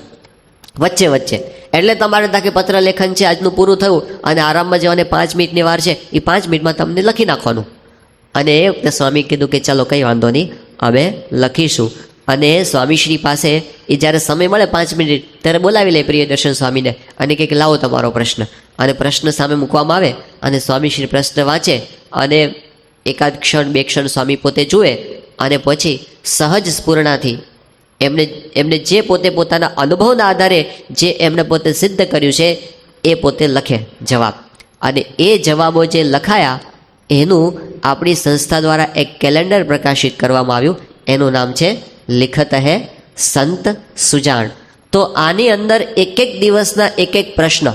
વચ્ચે વચ્ચે. એટલે તમારે તાકે પત્ર લેખન છે આજનું પૂરું થયું અને આરામમાં જવાને 5 મિનિટની વાર છે, એ 5 મિનિટમાં તમને લખી નાખવાનું. અને એ વખતે સ્વામી કીધું કે ચાલો કંઈ વાંધો નહીં, અમે લખીશું. અને સ્વામીશ્રી પાસે એ જ્યારે સમય મળે 5 મિનિટ ત્યારે બોલાવી લે પ્રિયદર્શન સ્વામીને અને કહે કે લાવો તમારો પ્રશ્ન. અને પ્રશ્ન સામે મૂકવામાં આવે અને સ્વામીશ્રી પ્રશ્ન વાંચે અને એકાદ ક્ષણ 2 ક્ષણ સ્વામી પોતે જુએ અને પછી સહજ સ્ફૂર્ણાથી એમને જે પોતે પોતાના અનુભવના આધારે જે એમને પોતે સિદ્ધ કર્યું છે એ પોતે લખે જવાબ. અને એ જવાબો જે લખાયા એનું આપણી સંસ્થા દ્વારા એક કેલેન્ડર પ્રકાશિત કરવામાં આવ્યું. એનું નામ છે લિખત હૈ સંત સુજાણ. તો આની અંદર એક એક દિવસના એક એક પ્રશ્ન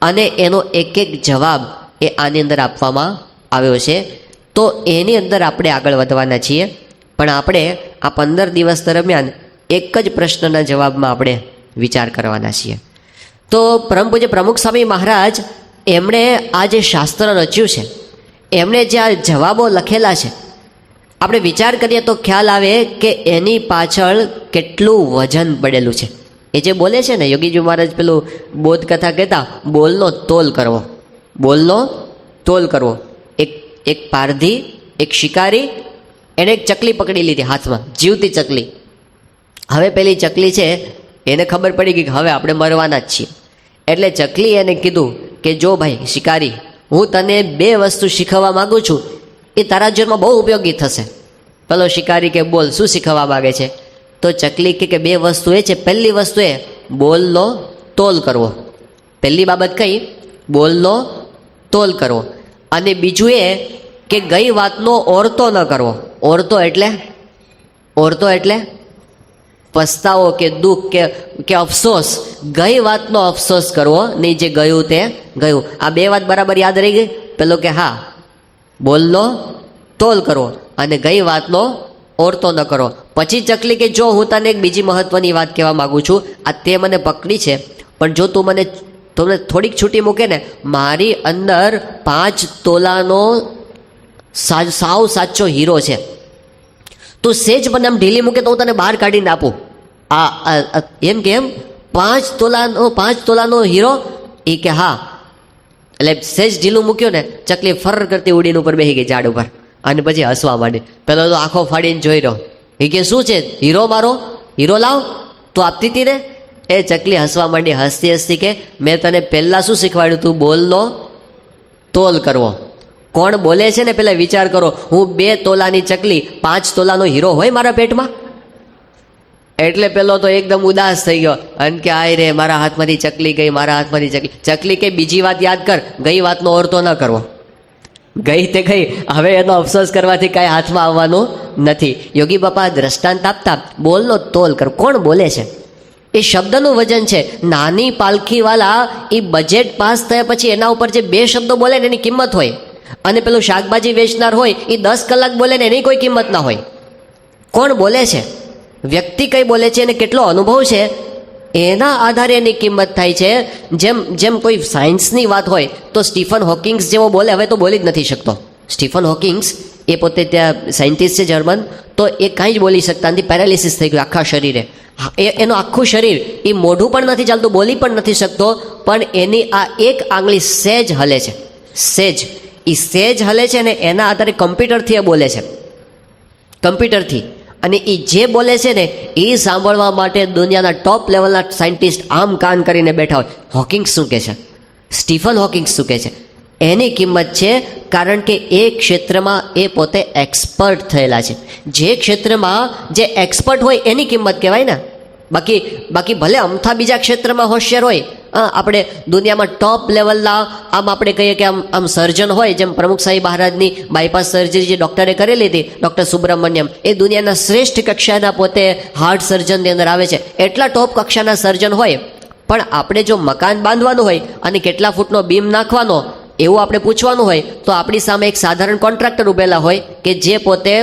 અને એનો એક એક જવાબ એ આની અંદર આપવામાં આવ્યો છે. તો એની અંદર આપણે આગળ વધવાના છીએ. પણ આપણે આ 15 દિવસ દરમિયાન એક જ પ્રશ્નના જવાબમાં આપણે વિચાર કરવાના છીએ. તો પરમ પૂજ્ય પ્રમુખ સ્વામી મહારાજ એમણે આ જે શાસ્ત્ર રચ્યું છે, એમણે જે આ જવાબો લખેલા છે, આપણે વિચાર કરીએ તો ખ્યાલ આવે કે એની પાછળ કેટલું વજન પડેલું છે. એ જે બોલે છે ને યોગીજી મહારાજ પેલું બોધ કથા કહેતા, બોલનો તોલ કરવો, બોલનો તોલ કરવો. એક પારધી, એક શિકારી, એણે એક ચકલી પકડી લીધી હાથમાં, જીવતી ચકલી. હવે પેલી ચકલી છે એને ખબર પડી ગઈ કે હવે આપણે મરવાના જ છીએ. એટલે ચકલી એને કીધું કે જો ભાઈ શિકારી, હું તને 2 વસ્તુ શીખવવા માગું છું, એ તારા જીવનમાં બહુ ઉપયોગી થશે. પેલો શિકારી કે બોલ, શું શીખવવા માગે છે? તો ચકલી કે 2 વસ્તુ એ છે. પહેલી વસ્તુ એ બોલનો તોલ કરવો. પહેલી બાબત કઈ? બોલનો તોલ કરવો. અને બીજું એ કે ગઈ વાતનો ઓરતો ન કરવો. ઓરતો એટલે પસ્તાવો કે દુઃખ કે અફસોસ. ગઈ વાતનો અફસોસ કરવો નહીં, જે ગયું તે ગયું. આ 2 વાત બરાબર યાદ રહી ગઈ? પેલો કે હા, બોલનો તોલ કરવો અને ગઈ વાતનો ઓરતો ન કરવો. પછી ચકલી કે જો હું તને એક બીજી મહત્વની વાત કહેવા માગું છું, આ તે મને પકડી છે, પણ જો તું મને થોડીક છૂટી મૂકે ને, મારી અંદર 5 તોલાનો સાવ સાચો હીરો છે, તું સેજ મને આમ ઢીલી મૂકે તો હું તને બહાર કાઢીને આપું. એમ કે એમ 5 તોલાનો હીરો? એ કે હા. એટલે સેજ ઢીલું મૂક્યો ને, ચકલી ફર કરતી ઉડીને ઉપર બેસી ગઈ ઝાડ ઉપર અને પછી હસવા માંડી. પેલો તો આંખો ફાડીને જોઈ રહ્યો. એ કે શું છે? હીરો મારો, હીરો લાવ, તું આપતી હતી ને. એ ચકલી હસવા માંડી, હસતી હસતી કે મેં તને પહેલાં શું શીખવાડ્યું તું? બોલનો તોલ કરવો. કોણ બોલે છે ને પેલા વિચાર કરો. હું 2 તોલાની ચકલી, 5 તોલાનો હીરો હોય મારા પેટમાં? એટલે પેલો તો એકદમ ઉદાસ થઈ ગયો અને કે આય રે, મારા હાથમાંથી ચકલી ગઈ, મારા હાથમાંથી ચકલી. ચકલી કે બીજી વાત યાદ કર, ગઈ વાતનો ઓરતો ન કરવો. ગઈ તે ગઈ, હવે એનો અફસોસ કરવાથી કાંઈ હાથમાં આવવાનું નથી. યોગી બાપા દ્રષ્ટાંત આપતા બોલનો તોલ કર. કોણ બોલે છે? એ શબ્દનું વજન છે. નાની પાલખીવાલા એ બજેટ પાસ થયા પછી એના ઉપર જે 2 શબ્દો બોલે ને એની કિંમત હોય, અને પેલું શાકભાજી વેચનાર હોય એ 10 કલાક બોલે ને એની કોઈ કિંમત ના હોય. કોણ બોલે છે? વ્યક્તિ કઈ બોલે છે અને કેટલો અનુભવ છે, એના આધારે એની કિંમત થાય છે. જેમ કોઈ સાયન્સની વાત હોય તો સ્ટીફન હોકિંગ્સ જેવો બોલે, હવે તો બોલી જ નથી શકતો. સ્ટીફન હોકિંગ્સ એ પોતે ત્યાં સાયન્ટિસ્ટ છે જર્મન, તો એ કાંઈ જ બોલી શકતા નથી, પેરાલિસિસ થઈ ગયું આખા શરીરે. એનું આખું શરીર, એ મોઢું પણ નથી ચાલતું, બોલી પણ નથી શકતો, પણ એની આ એક આંગળી સેજ હલે છે. સેજ હલે છે ને એના આધારે કમ્પ્યુટરથી એ બોલે છે, કમ્પ્યુટરથી. અને એ જે બોલે છે ને એ સાંભળવા માટે દુનિયાના ટોપ લેવલના સાયન્ટિસ્ટ આમ કાન કરીને બેઠા હોય. હોકિંગ્સ શું કહે છે? સ્ટીફન હોકિંગ્સ શું કહે છે? એની કિંમત છે, કારણ કે એ ક્ષેત્રમાં એ પોતે એક્સપર્ટ થયેલા છે. જે ક્ષેત્રમાં જે એક્સપર્ટ હોય એની કિંમત કહેવાય ને. બાકી ભલે અમથા બીજા ક્ષેત્રમાં હોશિયાર હોય, આપણે દુનિયામાં ટોપ લેવલના આમ આપણે કહીએ કે આમ સર્જન હોય, જેમ પ્રમુખ સાહેબ મહારાજની બાયપાસ સર્જરી જે ડૉક્ટરે કરેલી હતી, ડૉક્ટર સુબ્રમણ્યમ, એ દુનિયાના શ્રેષ્ઠ કક્ષાના પોતે હાર્ટ સર્જનની અંદર આવે છે. એટલા ટોપ કક્ષાના સર્જન હોય, પણ આપણે જો મકાન બાંધવાનું હોય અને કેટલા ફૂટનો બીમ નાખવાનો એવું આપણે પૂછવાનું હોય, તો આપણી સામે એક સાધારણ કોન્ટ્રાક્ટર ઊભેલા હોય કે જે પોતે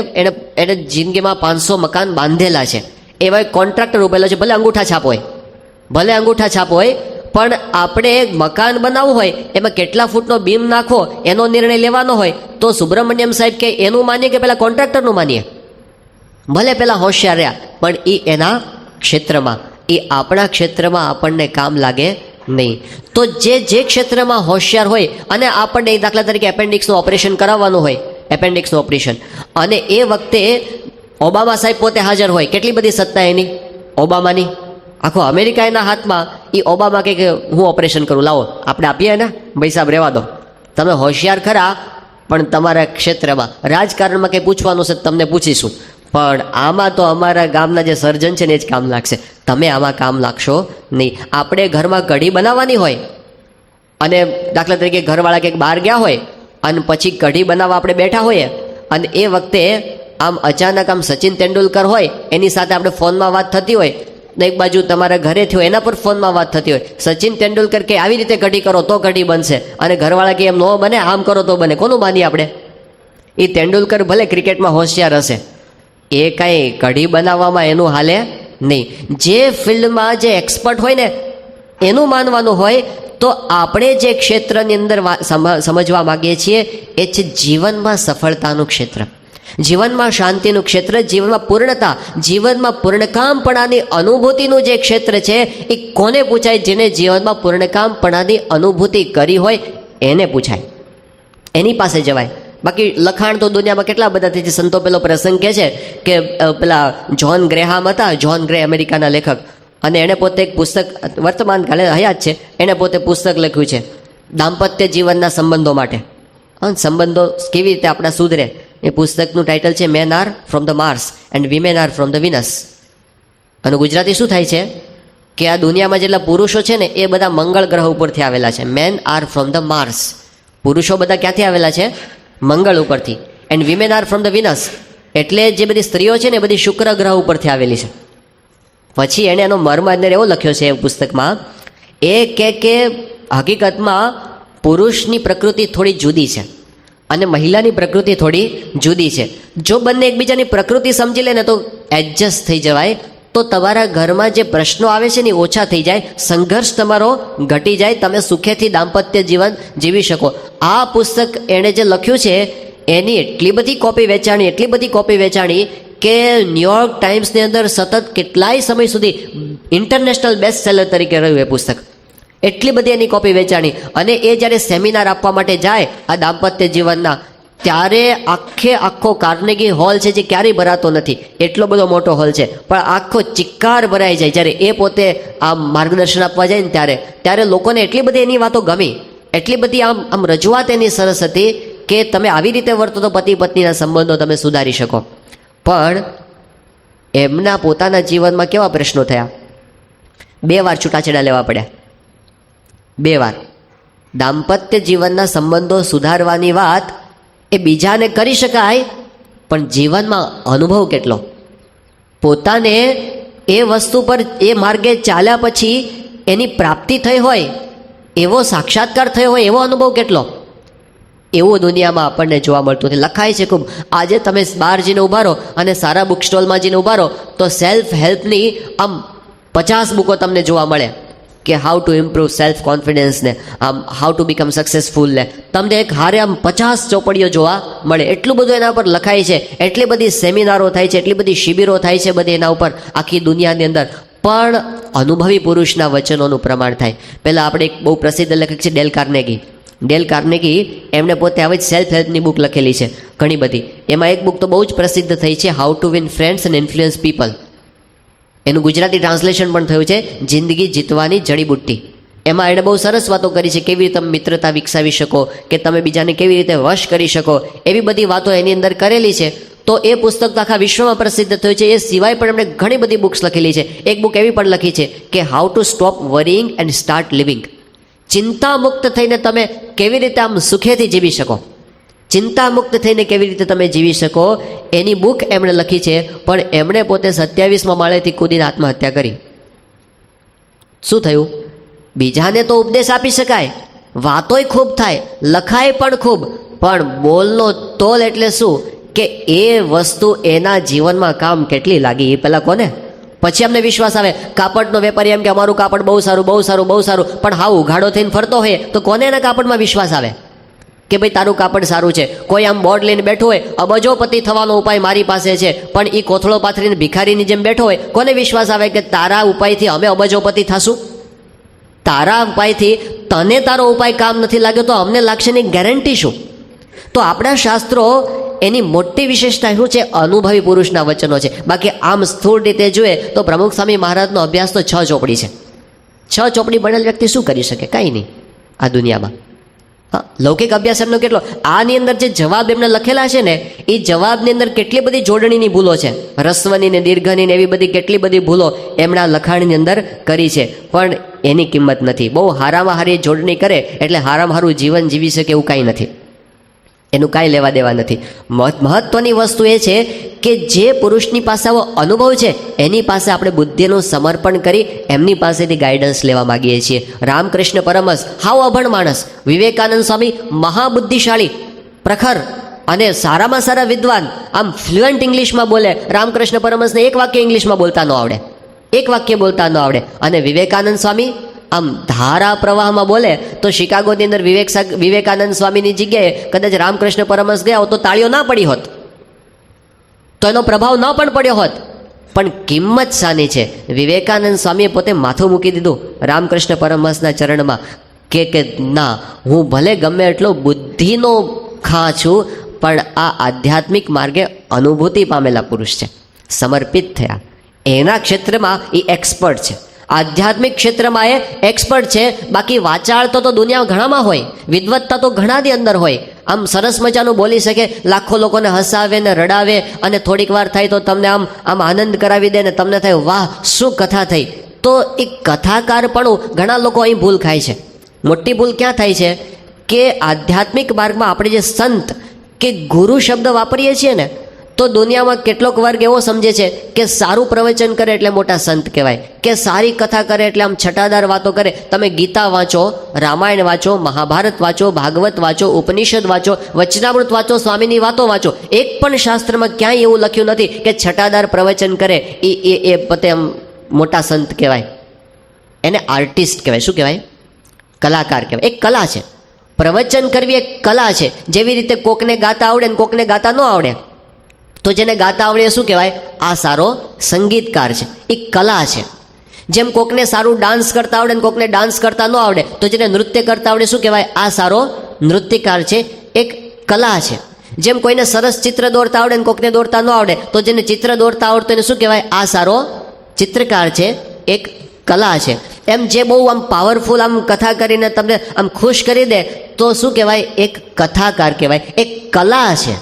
એને જિંદગીમાં 500 મકાન બાંધેલા છે. એવા એક કોન્ટ્રાક્ટર ઊભેલો છે, ભલે અંગૂઠા છાપ હોય, પણ આપણે મકાન બનાવવું હોય, એમાં કેટલા ફૂટનો બીમ નાખવો એનો નિર્ણય લેવાનો હોય, તો સુબ્રમણ્યમ સાહેબ કે એનું માનીએ કે પેલા કોન્ટ્રાક્ટરનું માનીએ? ભલે પેલા હોશિયાર રહ્યા, પણ એ એના ક્ષેત્રમાં, એ આપણા ક્ષેત્રમાં આપણને કામ લાગે નહીં. તો જે ક્ષેત્રમાં હોશિયાર હોય અને આપણને દાખલા તરીકે એપેન્ડિક્સનું ઓપરેશન કરાવવાનું હોય, એપેન્ડિક્સનું ઓપરેશન, અને એ વખતે ઓબામા સાહેબ પોતે હાજર હોય, કેટલી બધી સત્તા એની ઓબામાની, આખો અમેરિકા એના હાથમાં. એ ઓબામા કે હું ઓપરેશન કરું, લાવો આપણે આપીએ ને, ભાઈ સાહેબ રહેવા દો, તમે હોશિયાર ખરા પણ તમારા ક્ષેત્રમાં રાજકારણમાં કંઈ પૂછવાનું છે તમને પૂછીશું, પણ આમાં તો અમારા ગામના જે સર્જન છે ને એ જ કામ લાગશે, તમે આમાં કામ લાગશો નહીં. આપણે ઘરમાં કઢી બનાવવાની હોય અને દાખલા તરીકે ઘરવાળા કંઈક બહાર ગયા હોય અને પછી કઢી બનાવવા આપણે બેઠા હોઈએ, અને એ વખતે આમ અચાનક આમ સચિન તેંડુલકર હોય એની સાથે આપણે ફોનમાં વાત થતી હોય, એક બાજુ તમારા ઘરે થયો એના પર ફોનમાં વાત થતી હોય, સચિન તેંડુલકર કે આવી રીતે કઢી કરો તો કઢી બનશે, અને ઘરવાળા કે એમ ન બને, આમ કરો તો બને. કોનું માનીએ આપણે? એ તેંડુલકર ભલે ક્રિકેટમાં હોશિયાર હશે, એ કાંઈ કઢી બનાવવામાં એનું હાલે નહીં. જે ફિલ્ડમાં જે એક્સપર્ટ હોય ને એનું માનવાનું હોય. તો આપણે જે ક્ષેત્રની અંદર સમજવા માગીએ છીએ એ છે જીવનમાં સફળતાનું ક્ષેત્ર, જીવનમાં શાંતિનું ક્ષેત્ર, જીવનમાં પૂર્ણતા, જીવનમાં પૂર્ણકામપણાની અનુભૂતિનું જે ક્ષેત્ર છે એ કોને પૂછાય? જેને જીવનમાં પૂર્ણકામપણાની અનુભૂતિ કરી હોય એને પૂછાય, એની પાસે જવાય. બાકી લખાણ તો દુનિયામાં કેટલા બધા થઈ છે. સંતો પેલો પ્રસંગ કહે છે કે પેલા જ્હોન ગ્રેહામ હતા, જ્હોન ગ્રે અમેરિકાના લેખક, અને એણે પોતે એક પુસ્તક વર્તમાન કાલે હયાત છે, એણે પોતે પુસ્તક લખ્યું છે દાંપત્ય જીવનના સંબંધો માટે. સંબંધો કેવી રીતે આપણા સુધરે, એ પુસ્તકનું ટાઇટલ છે men are from the Mars and women are from the Venus. અને ગુજરાતી શું થાય છે કે આ દુનિયામાં જેટલા પુરુષો છે ને એ બધા મંગળ ગ્રહ ઉપરથી આવેલા છે. Men are from the Mars, પુરુષો બધા ક્યાંથી આવેલા છે? મંગળ ઉપરથી. And women are from the Venus, એટલે જે બધી સ્ત્રીઓ છે ને એ બધી શુક્ર ગ્રહ ઉપરથી આવેલી છે. પછી એણે એનો મર્મ અંદર એવો લખ્યો છે એ પુસ્તકમાં, એ કે હકીકતમાં પુરુષની પ્રકૃતિ થોડી જુદી છે અને મહિલાની પ્રકૃતિ થોડી જુદી છે. જો બંને એકબીજાની પ્રકૃતિ સમજી લે ને તો એડજસ્ટ થઈ જવાય, તો તમારા ઘરમાં જે પ્રશ્નો આવે છે ને એ ઓછા થઈ જાય, સંઘર્ષ તમારો ઘટી જાય, તમે સુખેથી દાંપત્ય જીવન જીવી શકો. આ પુસ્તક એણે જે લખ્યું છે એની એટલી બધી કોપી વેચાણી કે ન્યુયોર્ક ટાઈમ્સની અંદર સતત કેટલાય સમય સુધી ઇન્ટરનેશનલ બેસ્ટ સેલર તરીકે રહ્યું એ પુસ્તક. એટલી બધી એની કોપી વેચાણી. અને એ જ્યારે સેમિનાર આપવા માટે જાય આ દાંપત્ય જીવનના, ત્યારે આખો કાર્નેગી હોલ છે જે ક્યારેય ભરાતો નથી, એટલો બધો મોટો હોલ છે, પણ આખો ચિક્કાર ભરાઈ જાય જ્યારે એ પોતે આ માર્ગદર્શન આપવા જાય ને ત્યારે લોકોને એટલી બધી એની વાતો ગમી, એટલી બધી આમ રજૂઆત એની સરસ હતી કે તમે આવી રીતે વર્તો તો પતિ પત્નીના સંબંધો તમે સુધારી શકો. પણ એમના પોતાના જીવનમાં કેવા પ્રશ્નો થયા? 2 વાર છૂટાછેડા લેવા પડ્યા, 2 વાર. દાંપત્ય જીવનના સંબંધો સુધારવાની વાત એ બીજાને કરી શકાય, પણ જીવનમાં અનુભવ કેટલો? પોતાને એ વસ્તુ પર એ માર્ગે ચાલ્યા પછી એની પ્રાપ્તિ થઈ હોય, એવો સાક્ષાત્કાર થયો હોય, એવો અનુભવ કેટલો? એવું દુનિયામાં આપણને જોવા મળતું નથી. લખાય છે ખૂબ. આજે તમે બહાર જઈને ઊભા રહો અને સારા બુક સ્ટોલમાં જઈને ઊભા રહો તો સેલ્ફ હેલ્પની આમ 50 બુકો તમને જોવા મળે કે how to improve self confidence ને આમ હાઉ ટુ બીકમ સક્સેસફુલ ને તમને એક હારે આમ 50 ચોપડીઓ જોવા મળે. એટલું બધું એના પર લખાય છે, એટલી બધી સેમિનારો થાય છે, એટલી બધી શિબિરો થાય છે બધી એના ઉપર આખી દુનિયાની અંદર. પણ અનુભવી પુરુષના વચનોનું પ્રમાણ થાય. પહેલાં આપણે એક બહુ પ્રસિદ્ધ લેખક છે ડેલ કાર્નેગી, એમણે પોતે આવી જ સેલ્ફ હેલ્પની બુક લખેલી છે ઘણી બધી. એમાં એક બુક તો બહુ જ પ્રસિદ્ધ થઈ છે, how to win friends and influence people. એનું ગુજરાતી ટ્રાન્સલેશન પણ થયું છે જિંદગી જીતવાની જડીબુટ્ટી. એમાં એણે બહુ સરસ વાતો કરી છે, કેવી રીતે તમે મિત્રતા વિકસાવી શકો, કે તમે બીજાને કેવી રીતે વશ કરી શકો, એવી બધી વાતો એની અંદર કરેલી છે. તો એ પુસ્તક તો આખા વિશ્વમાં પ્રસિદ્ધ થયું છે. એ સિવાય પણ એમણે ઘણી બધી બુક્સ લખેલી છે. એક બુક એવી પણ લખી છે કે how to stop worrying and start living. ચિંતા મુક્ત થઈને તમે કેવી રીતે આમ સુખેથી જીવી શકો, ચિંતા મુક્ત થઈને કેવી રીતે તમે જીવી શકો, એની બુક એમણે લખી છે. પણ એમણે પોતે 27મા માળેથી કૂદીને આત્મહત્યા કરી. શું થયું? બીજાને તો ઉપદેશ આપી શકાય, વાતોય ખૂબ થાય, લખાય પણ ખૂબ, પણ બોલનો તોલ એટલે શું કે એ વસ્તુ એના જીવનમાં કામ કેટલી લાગી એ પહેલાં કોને? પછી અમને વિશ્વાસ આવે. કાપડનો વેપારી એમ કે અમારું કાપડ બહુ સારું, પણ હા ઉઘાડો થઈને ફરતો હોય તો કોને એના કાપડમાં વિશ્વાસ આવે કે ભાઈ તારું કાપડ સારું છે? કોઈ આમ બોર્ડ લઈને બેઠો હોય અબજોપતિ થવાનો ઉપાય મારી પાસે છે, પણ એ કોથળો પાથરીને ભિખારીની જેમ બેઠો હોય, કોને વિશ્વાસ આવે કે તારા ઉપાયથી અમે અબજોપતિ થશું? તારા ઉપાયથી તને તારો ઉપાય કામ નથી લાગ્યો તો અમને લાગશે ની ગેરંટી શું? તો આપણા શાસ્ત્રો એની મોટી વિશેષતા શું છે? અનુભવી પુરુષના વચનો છે. બાકી આમ સ્થૂળ રીતે જોઈએ તો પ્રમુખ સ્વામી મહારાજનો અભ્યાસ તો 6 ચોપડી છે. 6 ચોપડી ભણેલ વ્યક્તિ શું કરી શકે? કાંઈ નહીં આ દુનિયામાં. હા, લૌકિક અભ્યાસ એમનો કેટલો. આની અંદર જે જવાબ એમને લખેલા છે ને એ જવાબની અંદર કેટલી બધી જોડણીની ભૂલો છે, રસ્વની ને દીર્ઘની ને એવી બધી કેટલી બધી ભૂલો એમના લખાણની અંદર કરી છે, પણ એની કિંમત નથી. બહુ હારામાં હારી જોડણી કરે એટલે હારામાં હારું જીવન જીવી શકે એવું કાંઈ નથી. એનું કાંઈ લેવા દેવા નથી. મહત્વની વસ્તુ એ છે કે જે પુરુષની પાસે આવો અનુભવ છે એની પાસે આપણે બુદ્ધિનું સમર્પણ કરી એમની પાસેથી ગાઈડન્સ લેવા માગીએ છીએ. રામકૃષ્ણ પરમહંસ હાવ અભણ માણસ, વિવેકાનંદ સ્વામી મહાબુદ્ધિશાળી, પ્રખર અને સારામાં સારા વિદ્વાન, આમ ફ્લુઅન્ટ ઇંગ્લિશમાં બોલે. રામકૃષ્ણ પરમહંસને એક વાક્ય ઇંગ્લિશમાં બોલતા ન આવડે, એક વાક્ય બોલતા ન આવડે. અને વિવેકાનંદ સ્વામી આમ ધારા પ્રવાહમાં બોલે તો શિકાગોની અંદર વિવેકાનંદ સ્વામીની જગ્યાએ કદાચ રામકૃષ્ણ પરમહંસ ગયા હોત તો તાળીઓ ના પડી હોત, તો એનો પ્રભાવ ન પણ પડ્યો હોત. પણ કિંમત શાની છે? વિવેકાનંદ સ્વામીએ પોતે માથું મૂકી દીધું રામકૃષ્ણ પરમહંસના ચરણમાં કે ના, હું ભલે ગમે એટલો બુદ્ધિનો ખા છું, પણ આ આધ્યાત્મિક માર્ગે અનુભૂતિ પામેલા પુરુષ છે, સમર્પિત થયા. એના ક્ષેત્રમાં એ એક્સપર્ટ છે, આધ્યાત્મિક ક્ષેત્રમાં એ એક્સપર્ટ છે. બાકી વાચાળ તો દુનિયા ઘણામાં હોય, વિદવત્તા તો ઘણાની અંદર હોય. આમ સરસ મજાનું બોલી શકે, લાખો લોકોને હસાવે ને રડાવે, અને થોડીક વાર થાય તો તમને આમ આનંદ કરાવી દે ને તમને થાય વાહ શું કથા થઈ. તો એ કથાકારપણું ઘણા લોકો અહીં ભૂલ ખાય છે. મોટી ભૂલ ક્યાં થાય છે કે આધ્યાત્મિક માર્ગમાં આપણે જે સંત કે ગુરુ શબ્દ વાપરીએ છીએ ને, તો દુનિયામાં કેટલોક વર્ગ એવો સમજે છે કે સારું પ્રવચન કરે એટલે મોટા સંત કહેવાય, કે સારી કથા કરે એટલે આમ છટાદાર વાતો કરે. તમે ગીતા વાંચો, રામાયણ વાંચો, મહાભારત વાંચો, ભાગવત વાંચો, ઉપનિષદ વાંચો, વચનામૃત વાંચો, સ્વામીની વાતો વાંચો, એક પણ શાસ્ત્રમાં ક્યાંય એવું લખ્યું નથી કે છટાદાર પ્રવચન કરે એ પોતે આમ મોટા સંત કહેવાય. એને આર્ટિસ્ટ કહેવાય. શું કહેવાય? કલાકાર કહેવાય. એક કલા છે, પ્રવચન કરવી એક કલા છે. જેવી રીતે કોકને ગાતા આવડે ને કોકને ગાતા ન આવડે, તો જેને ગાતા આવડે એ શું કહેવાય? આ સારો સંગીતકાર છે, એ કલા છે. જેમ કોકને સારું ડાન્સ કરતા આવડે ને કોકને ડાન્સ કરતા ન આવડે, તો જેને નૃત્ય કરતા આવડે શું કહેવાય? આ સારો નૃત્યકાર છે, એક કલા છે. જેમ કોઈને સરસ ચિત્ર દોરતા આવડે ને કોકને દોરતા ન આવડે, તો જેને ચિત્ર દોરતા આવડતું એને શું કહેવાય? આ સારો ચિત્રકાર છે, એક કલા છે. એમ જે બહુ આમ પાવરફુલ આમ કથા કરીને તમને આમ ખુશ કરી દે તો શું કહેવાય? એક કથાકાર કહેવાય, એક કલા છે,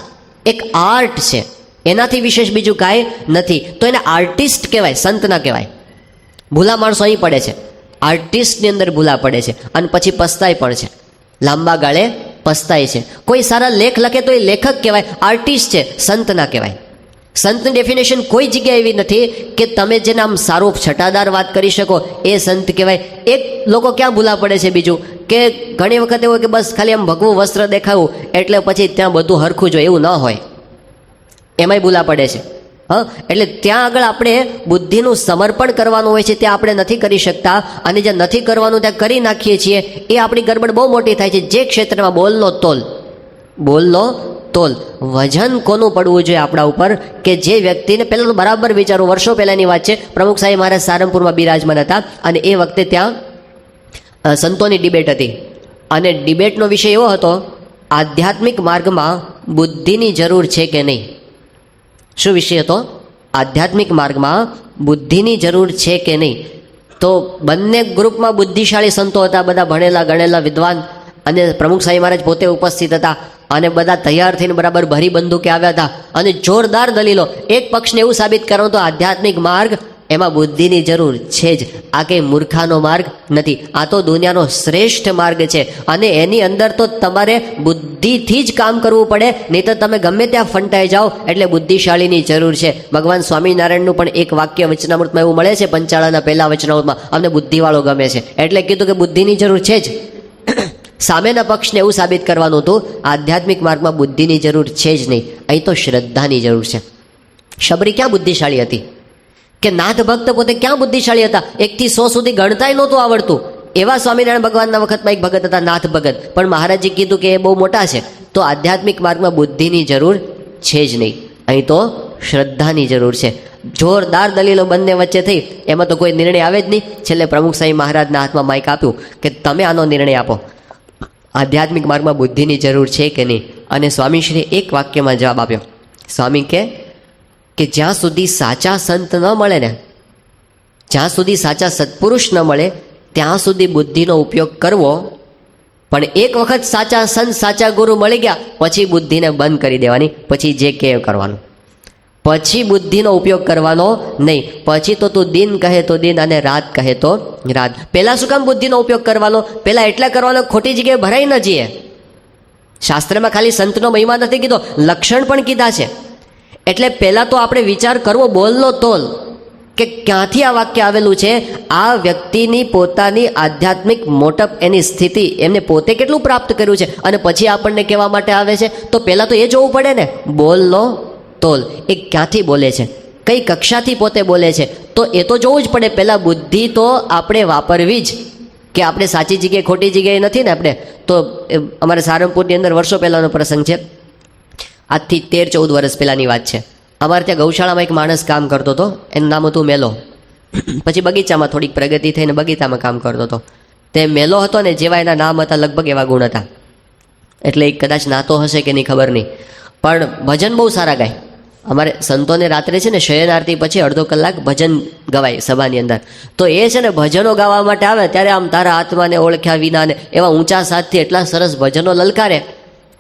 એક આર્ટ છે. એનાથી વિશેષ બીજું કાંઈ નથી. તો એને આર્ટિસ્ટ કહેવાય, સંત ના કહેવાય. ભૂલા માણસો અહીં પડે છે, આર્ટિસ્ટની અંદર ભૂલા પડે છે, અને પછી પસ્તાય પણ છે, લાંબા ગાળે પસ્તાય છે. કોઈ સારા લેખ લખે તો એ લેખક કહેવાય, આર્ટિસ્ટ છે, સંત ના કહેવાય. સંતની ડેફિનેશન કોઈ જગ્યાએ એવી નથી કે તમે જેને આમ સારું છટાદાર વાત કરી શકો એ સંત કહેવાય. એક લોકો ક્યાં ભૂલા પડે છે બીજું, કે ઘણી વખત એવું કે બસ ખાલી આમ ભગવું વસ્ત્ર દેખાવું એટલે પછી ત્યાં બધું હરખું જોઈએ, એવું ન હોય. એમાંય ભૂલા પડે છે. એટલે ત્યાં આગળ આપણે બુદ્ધિનું સમર્પણ કરવાનું હોય છે, ત્યાં આપણે નથી કરી શકતા, અને જે નથી કરવાનું ત્યાં કરી નાખીએ છીએ, એ આપણી ગડબડ બહુ મોટી થાય છે. જે ક્ષેત્રમાં બોલનો તોલ વજન કોનું પડવું જોઈએ આપણા ઉપર, કે જે વ્યક્તિને પહેલાં તો બરાબર વિચારું, વર્ષો પહેલાંની વાત છે, પ્રમુખ સાહેબ મહારાજ સારંગપુરમાં બિરાજમાન હતા, અને એ વખતે ત્યાં સંતોની ડિબેટ હતી, અને ડિબેટનો વિષય એવો હતો, આધ્યાત્મિક માર્ગમાં બુદ્ધિની જરૂર છે કે નહીં. શું વિષય હતો? આધ્યાત્મિક માર્ગમાં બુદ્ધિની જરૂર છે કે નહીં. તો બંને ગ્રુપમાં બુદ્ધિશાળી સંતો હતા, બધા ભણેલા ગણેલા વિદ્વાન, અને પ્રમુખ સાહેબ મહારાજ પોતે ઉપસ્થિત હતા, અને બધા તૈયાર થઈને બરાબર ભરી બંદૂકે આવ્યા હતા, અને જોરદાર દલીલો. એક પક્ષને એવું સાબિત કરવાનું તો આધ્યાત્મિક માર્ગ એમાં બુદ્ધિની જરૂર છે જ, આ કંઈ મૂર્ખાનો માર્ગ નથી, આ તો દુનિયાનો શ્રેષ્ઠ માર્ગ છે, અને એની અંદર તો તમારે બુદ્ધિથી જ કામ કરવું પડે, નહીં તો તમે ગમે ત્યાં ફંટાઈ જાઓ. એટલે બુદ્ધિશાળીની જરૂર છે. ભગવાન સ્વામિનારાયણનું પણ એક વાક્ય વચનામૃતમાં એવું મળે છે, પંચાળાના પહેલા વચનામૃતમાં, અમને બુદ્ધિવાળો ગમે છે, એટલે કીધું કે બુદ્ધિની જરૂર છે જ. સામેના પક્ષને એવું સાબિત કરવાનું હતું આધ્યાત્મિક માર્ગમાં બુદ્ધિની જરૂર છે જ નહીં, અહીં તો શ્રદ્ધાની જરૂર છે. શબરી ક્યાં બુદ્ધિશાળી હતી, કે નાથ ભક્ત પોતે ક્યાં બુદ્ધિશાળી હતા? 1 થી 100 સુધી ગણતાય નહોતું આવડતું. એવા સ્વામિનારાયણ ભગવાનના વખતમાં એક ભગત હતા, નાથ ભગત, પણ મહારાજજી કીધું કે એ બહુ મોટા છે. તો આધ્યાત્મિક માર્ગમાં બુદ્ધિની જરૂર છે જ નહીં, અહીં તો શ્રદ્ધાની જરૂર છે. જોરદાર દલીલો બંને વચ્ચે થઈ, એમાં તો કોઈ નિર્ણય આવે જ નહીં. છેલ્લે પ્રમુખ સાહેબ મહારાજના હાથમાં માઇક આપ્યું કે તમે આનો નિર્ણય આપો, આધ્યાત્મિક માર્ગમાં બુદ્ધિની જરૂર છે કે નહીં. અને સ્વામીશ્રીએ એક વાક્યમાં જવાબ આપ્યો. સ્વામી કે જ્યાં સુધી સાચા સંત ન મળે ને, જ્યાં સુધી સાચા સત્પુરુષ ન મળે, ત્યાં સુધી બુદ્ધિનો ઉપયોગ કરવો, પણ એક વખત સાચા સંત સાચા ગુરુ મળી ગયા પછી બુદ્ધિને બંધ કરી દેવાની, પછી જે કે કરવાનું, પછી બુદ્ધિનો ઉપયોગ કરવાનો નહીં. પછી તો તું દિન કહે તો દિન અને રાત કહે તો રાત. પહેલાં શું કામ બુદ્ધિનો ઉપયોગ કરવાનો? પહેલાં એટલા કરવાનો ખોટી જગ્યાએ ભરાઈ ન જઈએ. શાસ્ત્રમાં ખાલી સંતનો મહિમા નથી કીધો, લક્ષણ પણ કીધા છે. એટલે પહેલાં તો આપણે વિચાર કરવો બોલનો તોલ, કે ક્યાંથી આ વાક્ય આવેલું છે. આ વ્યક્તિની પોતાની આધ્યાત્મિક મોટપ, એની સ્થિતિ, એમને પોતે કેટલું પ્રાપ્ત કર્યું છે, અને પછી આપણને કહેવા માટે આવે છે. તો પહેલાં તો એ જોવું પડે ને, બોલનો તોલ, એ ક્યાંથી બોલે છે, કઈ કક્ષાથી પોતે બોલે છે, તો એ તો જોવું જ પડે. પહેલાં બુદ્ધિ તો આપણે વાપરવી જ, કે આપણે સાચી જગ્યાએ ખોટી જગ્યાએ નથી ને આપણે. તો અમારે સારંગપુરની અંદર વર્ષો પહેલાંનો પ્રસંગ છે, આજથી 13-14 વર્ષ પહેલાંની વાત છે. અમારે ત્યાં ગૌશાળામાં એક માણસ કામ કરતો હતો, એનું નામ હતું મેલો. પછી બગીચામાં થોડીક પ્રગતિ થઈને બગીચામાં કામ કરતો હતો. તે મેલો હતો ને, જેવા એના નામ હતા લગભગ એવા ગુણ હતા. એટલે એ કદાચ નાતો હશે કે નહીં ખબર નહીં, પણ ભજન બહુ સારા ગાય. અમારે સંતોને રાત્રે છે ને શયન આરતી પછી અડધો કલાક ભજન ગવાય સભાની અંદર. તો એ છે ને ભજનો ગાવા માટે આવે ત્યારે આમ તારા આત્માને ઓળખ્યા વિના ને એવા ઊંચા સાદથી એટલા સરસ ભજનો લલકારે.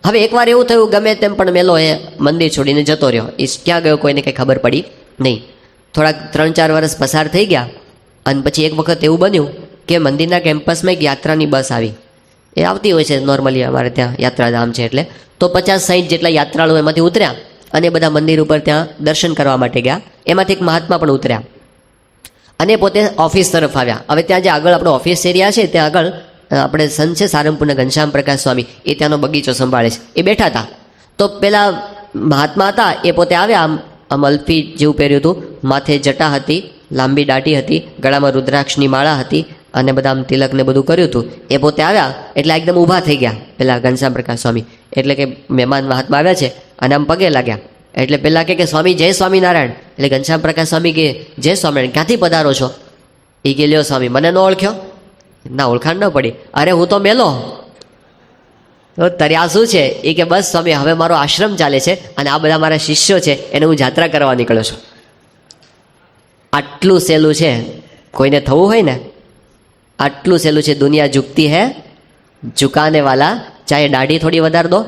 હવે એકવાર એવું થયું, ગમે તેમ પણ મેલો એ મંદિર છોડીને જતો રહ્યો. એ ક્યાં ગયો કોઈને કંઈ ખબર પડી નહીં. થોડાક 3-4 વર્ષ પસાર થઈ ગયા, અને પછી એક વખત એવું બન્યું કે મંદિરના કેમ્પસમાં એક યાત્રાની બસ આવી. એ આવતી હોય છે નોર્મલી, અમારે ત્યાં યાત્રાધામ છે એટલે. તો 50-60 જેટલા યાત્રાળુઓ એમાંથી ઉતર્યા, અને બધા મંદિર ઉપર ત્યાં દર્શન કરવા માટે ગયા. એમાંથી એક મહાત્મા પણ ઉતર્યા, અને પોતે ઓફિસ તરફ આવ્યા. હવે ત્યાં જે આગળ આપણો ઓફિસ એરિયા છે, ત્યાં આગળ આપણે સંત છે સારંગપુરના ઘનશ્યામ પ્રકાશ સ્વામી, એ ત્યાંનો બગીચો સંભાળે છે, એ બેઠા હતા. તો પેલા મહાત્મા હતા, એ પોતે આવ્યા. આમ અલ્ફી જેવું પહેર્યું હતું, માથે જટા હતી, લાંબી દાઢી હતી, ગળામાં રુદ્રાક્ષની માળા હતી, અને બધા આમ તિલકને બધું કર્યું હતું. એ પોતે આવ્યા એટલે એકદમ ઊભા થઈ ગયા પેલા ઘનશ્યામ પ્રકાશ સ્વામી. એટલે કે મહેમાન મહાત્મા આવ્યા છે, અને આમ પગે લાગ્યા. એટલે પેલા કે સ્વામી જય સ્વામિનારાયણ. એટલે ઘનશ્યામ પ્રકાશ સ્વામી કે જય સ્વામિનારાયણ, ક્યાંથી પધારો છો? એ કે લ્યો સ્વામી, મને ન ઓળખ્યો? ના, ઓળખાણ ન પડી. અરે હું તો મેલો. તો તર્યા શું છે? એ કે બસ સ્વામી, હવે મારો આશ્રમ ચાલે છે, અને આ બધા મારા શિષ્યો છે, એને હું જાત્રા કરવા નીકળ્યો છું. આટલું સહેલું છે કોઈને થવું હોય ને, આટલું સહેલું છે. દુનિયા ઝુકતી હે ઝુકાને વાલા, ચાહે દાઢી થોડી વધાર દો,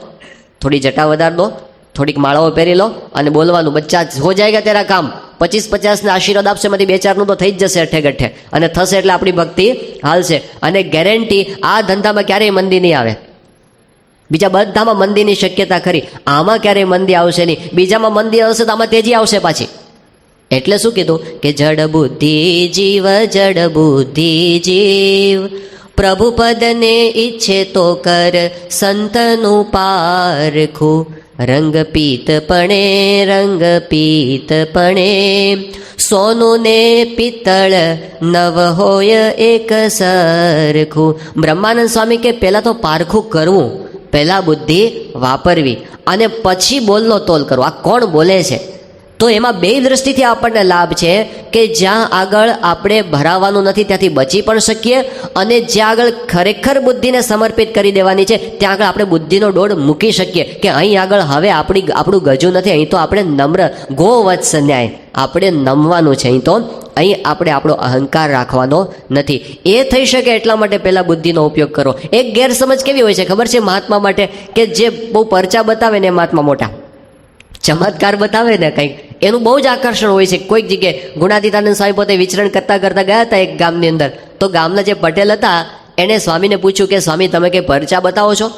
થોડી જટા વધાર દો, થોડીક માળાઓ પહેરી લો, અને બોલવાનું બચ્ચા હો જાયગા તેરા કામ. 25-50 આશીર્વાદ આપશે, એમાંથી 2-4નું તો થઈ જ જશે અઠે ગઠ્ઠે, અને થશે એટલે આપણી ભક્તિ હાલશે. અને ગેરંટી આ ધંધામાં ક્યારેય મંદી નહીં આવે. બીજા બધામાં મંદીની શક્યતા ખરી, આમાં ક્યારેય મંદી આવશે નહીં. બીજામાં મંદી આવશે તો આમાં તેજી આવશે પાછી. એટલે શું કીધું કે જડ બુદ્ધિ જીવ, જડ બુદ્ધિ જીવ, પ્રભુ પદને ઈચ્છે તો કર સંતનું પારખું. રંગ પીતપણે, રંગ પીતપણે, સોનું ને પિત્તળ નવ હોય એક સરખું. બ્રહ્માનંદ સ્વામી કે પહેલાં તો પારખું કરવું, પહેલાં બુદ્ધિ વાપરવી, અને પછી બોલનો તોલ કરવો. આ કોણ બોલે છે? તો એમાં બે દ્રષ્ટિથી આપણને લાભ છે કે જ્યાં આગળ આપણે ભરાવાનું નથી ત્યાંથી બચી પણ શકીએ, અને જ્યાં આગળ ખરેખર બુદ્ધિને સમર્પિત કરી દેવાની છે ત્યાં આગળ આપણે બુદ્ધિનો ડોળ મૂકી શકીએ કે અહીં આગળ હવે આપણું ગજું નથી, અહીં તો આપણે નમ્ર ગોવત્સ ન્યાય, આપણે નમવાનું છે. અહીં તો અહીં આપણે આપણો અહંકાર રાખવાનો નથી. એ થઈ શકે એટલા માટે પહેલાં બુદ્ધિનો ઉપયોગ કરો. એક ગેરસમજ કેવી હોય છે ખબર છે મહાત્મા માટે, કે જે બહુ પરચા બતાવે ને મહાત્મા મોટા, ચમત્કાર બતાવે ને કંઈક, એનું બહુ જ આકર્ષણ હોય છે. કોઈક જગ્યાએ ગુણાતીતાનંદ સ્વામી પોતે વિચરણ કરતા કરતા ગયા હતા એક ગામની અંદર. તો ગામના જે પટેલ હતા એણે સ્વામીને પૂછ્યું કે સ્વામી તમે કંઈ પરચા બતાવો છો?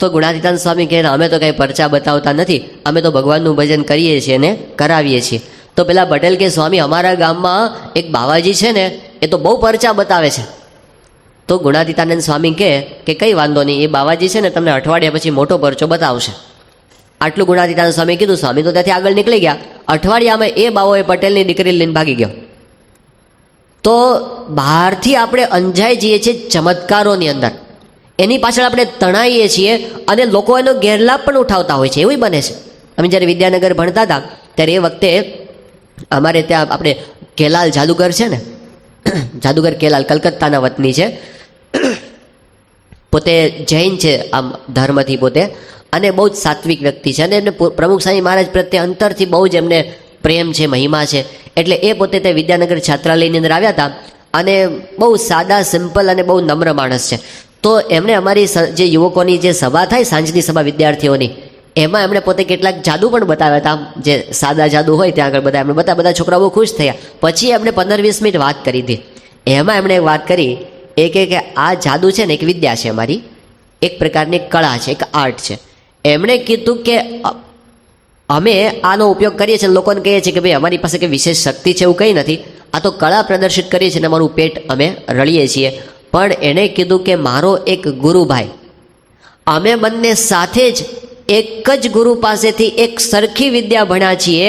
તો ગુણાતીતાનંદ સ્વામી કહે અમે તો કંઈ પરચા બતાવતા નથી, અમે તો ભગવાનનું ભજન કરીએ છીએ ને કરાવીએ છીએ. તો પેલા પટેલ કે સ્વામી અમારા ગામમાં એક બાવાજી છે ને, એ તો બહુ પરચા બતાવે છે. તો ગુણાતીતાનંદ સ્વામી કહે કે કંઈ વાંધો નહીં, એ બાવાજી છે ને તમને અઠવાડિયા પછી મોટો પરચો બતાવશે. આટલું ગુણાતીતાનંદ સ્વામી કીધું. સ્વામી તો ત્યાંથી આગળ નીકળી ગયા. અઠવાડિયામાં એ બાવો એ પટેલની દીકરી લઈને ભાગી ગયો. તો બહારથી આપણે અંજાઈ જઈએ છીએ ચમત્કારોની અંદર, એની પાછળ આપણે તણાઈએ છીએ, અને લોકો એનો ગેરલાભ પણ ઉઠાવતા હોય છે. એવું બને છે. અમે જ્યારે વિદ્યાનગર ભણતા હતા ત્યારે એ વખતે અમારે ત્યાં આપણે કેલાલ જાદુગર છે ને, જાદુગર કેલાલ કલકત્તાના વતની છે, પોતે જૈન છે આમ ધર્મથી પોતે, અને બહુ જ સાત્વિક વ્યક્તિ છે, અને એમને પ્રમુખ સ્વામી મહારાજ પ્રત્યે અંતરથી બહુ જ એમને પ્રેમ છે, મહિમા છે. એટલે એ પોતે તે વિદ્યાનગર છાત્રાલયની અંદર આવ્યા હતા, અને બહુ સાદા સિમ્પલ અને બહુ નમ્ર માણસ છે. તો એમણે અમારી જે યુવકોની જે સભા થાય સાંજની સભા વિદ્યાર્થીઓની, એમાં એમણે પોતે કેટલાક જાદુ પણ બતાવ્યા હતા. જે સાદા જાદુ હોય ત્યાં આગળ બધા એમણે બધા છોકરાઓ બહુ ખુશ થયા. પછી એમણે 15-20 મિનિટ વાત કરી હતી. એમાં એમણે વાત કરી, એ કે આ જાદુ છે ને એક વિદ્યા છે અમારી, એક પ્રકારની કળા છે, એક આર્ટ છે. એમણે કીધું કે અમે આનો ઉપયોગ કરીએ છીએ, લોકોને કહીએ છીએ કે ભાઈ અમારી પાસે કંઈ વિશેષ શક્તિ છે એવું કંઈ નથી, આ તો કળા પ્રદર્શિત કરીએ છીએ અને અમારું પેટ અમે રળીએ છીએ. પણ એણે કીધું કે મારો એક ગુરુભાઈ, અમે બંને સાથે જ એક જ ગુરુ પાસેથી એક સરખી વિદ્યા ભણ્યા છીએ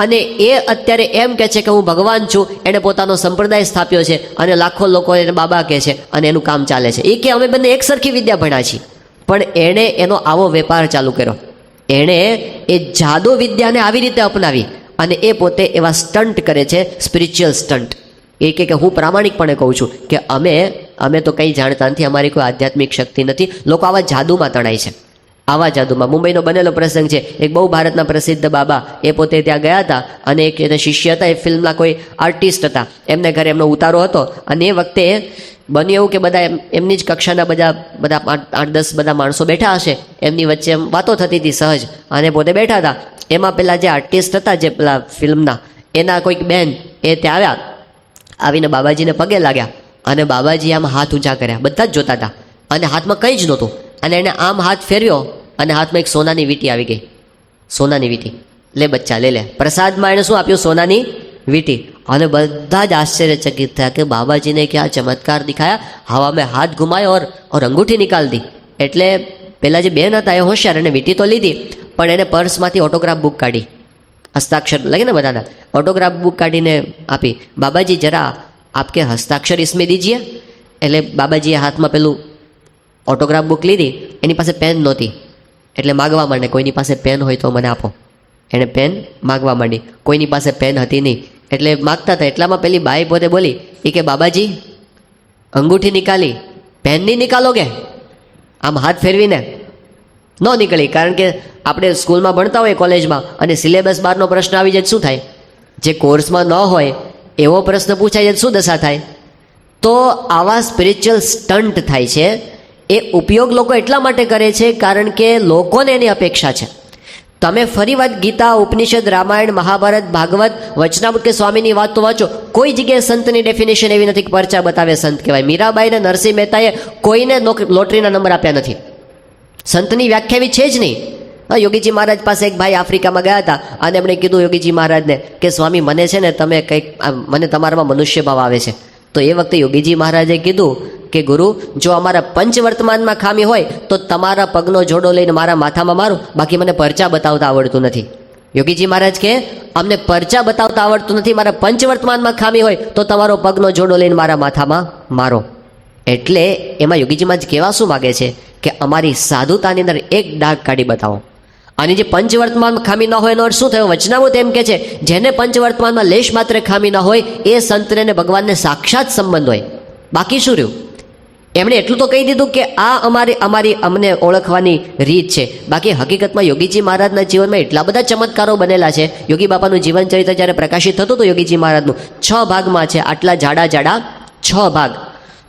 અને એ અત્યારે એમ કહે છે કે હું ભગવાન છું. એણે પોતાનો સંપ્રદાય સ્થાપ્યો છે અને લાખો લોકો એને બાબા કહે છે અને એનું કામ ચાલે છે. એ કે અમે બંને એક સરખી વિદ્યા ભણ્યા છીએ. પણ એણે એનો આવો વેપાર ચાલુ કર્યો. એણે એ જાદુ વિદ્યાને આવી રીતે અપનાવી અને એ પોતે એવા સ્ટન્ટ કરે છે, સ્પિરિચ્યુઅલ સ્ટન્ટ. એ કે હું પ્રામાણિકપણે કહું છું કે અમે તો કંઈ જાણતા નથી, અમારી કોઈ આધ્યાત્મિક શક્તિ નથી. લોકો આવા જાદુમાં તણાય છે, આવા જાદુમાં. મુંબઈનો બનેલો પ્રસંગ છે, એક બહુ ભારતના પ્રસિદ્ધ બાબા એ પોતે ત્યાં ગયા હતા અને એક એના શિષ્ય હતા, એ ફિલ્મના કોઈ આર્ટિસ્ટ હતા, એમને ઘરે એમનો ઉતારો હતો. અને એ વખતે બન્યું એવું કે બધા એમની જ કક્ષાના બધા 8-10 બધા માણસો બેઠા હશે, એમની વચ્ચે વાતો થતી હતી સહજ, અને પોતે બેઠા હતા. એમાં પેલા જે આર્ટિસ્ટ હતા, જે પેલા ફિલ્મના, એના કોઈક બેન એ ત્યાં આવ્યા, આવીને બાબાજીને પગે લાગ્યા અને બાબાજી આમ હાથ ઊંચા કર્યા, બધા જ જોતા હતા અને હાથમાં કંઈ જ નહોતું. અને એને આમ હાથ ફેરવ્યો અને હાથમાં એક સોનાની વીંટી આવી ગઈ, સોનાની વીંટી. લે બચ્ચા લે. પ્રસાદમાં એણે શું આપ્યું? સોનાની વીંટી. અને બધા જ આશ્ચર્યચકિત થયા કે બાબાજીને ક્યાં ચમત્કાર દિખાયા, હવા મેં હાથ ઘુમાયો ઓર અંગૂઠી નિકાલ દી. એટલે પેલા જે બેન હતા એ હોશિયાર, એને વીંટી તો લીધી, પણ એને પર્સમાંથી ઓટોગ્રાફ બુક કાઢી, હસ્તાક્ષર લગે ને બધાના, ઓટોગ્રાફ બુક કાઢીને આપી. બાબાજી જરા આપકે હસ્તાક્ષર इसमें દીજીએ. એટલે બાબાજીએ હાથમાં પેલું ઓટોગ્રાફ બુક લીધી, એની પાસે પેન નહોતી એટલે માગવા માંડે, કોઈની પાસે પેન હોય તો મને આપો. એણે પેન માગવા માંડી, કોઈની પાસે પેન હતી નહીં. એટલે માગતા હતા એટલામાં પેલી બાઈ પોતે બોલી, એ કે બાબાજી અંગૂઠી નિકાલી, પેન નહીં નિકાલોગે? આમ હાથ ફેરવીને ન નીકળી. કારણ કે આપણે સ્કૂલમાં ભણતા હોય, કોલેજમાં, અને સિલેબસ બહારનો પ્રશ્ન આવી જાય શું થાય? જે કોર્સમાં ન હોય એવો પ્રશ્ન પૂછાય જાય શું દશા થાય? તો આવા સ્પિરિચ્યુઅલ સ્ટન્ટ થાય છે. એ ઉપયોગ લોકો એટલા માટે કરે છે કારણ કે લોકોને એની અપેક્ષા છે. તમે ફરી વાત ગીતા, ઉપનિષદ, રામાયણ, મહાભારત, ભાગવત, વચનામૃત કે સ્વામીની વાત તો વાંચો, કોઈ જગ્યાએ સંતની ડેફિનેશન એવી નથી કે પરચા બતાવે સંત કહેવાય. મીરાબાઈ અને નરસિંહ મહેતાએ કોઈને લોટરીના નંબર આપ્યા નથી. સંતની વ્યાખ્યા એવી છે જ નહીં. યોગીજી મહારાજ પાસે એક ભાઈ આફ્રિકામાં ગયા હતા અને એમણે કીધું યોગીજી મહારાજને કે સ્વામી મને છે ને તમે કંઈક, મને તમારામાં મનુષ્ય ભાવ આવે છે. તો એ વખતે યોગીજી મહારાજે કીધું કે ગુરુ, જો અમારા પંચવર્તમાનમાં ખામી હોય તો તમારા પગનો જોડો લઈને મારા માથામાં મારો, બાકી મને પરચા બતાવતા આવડતું નથી. યોગીજી મહારાજ કે અમને પરચા બતાવતા આવડતું નથી, મારા પંચવર્તમાનમાં ખામી હોય તો તમારો પગનો જોડો લઈને મારા માથામાં મારો. એટલે એમાં યોગીજી મહારાજ કહેવા શું માગે છે કે અમારી સાધુતાની અંદર એક ડાઘ કાઢી બતાવો. અને જે પંચવર્તમાનમાં ખામી ન હોય એનો અર્થ શું થયો? વચનામૃત એમ કે છે જેને પંચવર્તમાનમાં લેશ માત્ર ખામી ન હોય એ સંતને ને ભગવાનને સાક્ષાત સંબંધ હોય. બાકી શું રહ્યું? એમણે એટલું તો કહી દીધું કે આ અમને ઓળખવાની રીત છે. બાકી હકીકતમાં યોગીજી મહારાજના જીવનમાં એટલા બધા ચમત્કારો બનેલા છે. યોગી બાપાનું જીવન ચરિત્ર જ્યારે પ્રકાશિત થતું હતું યોગીજી મહારાજનું, 6 ભાગમાં છે, આટલા જાડા 6 ભાગ.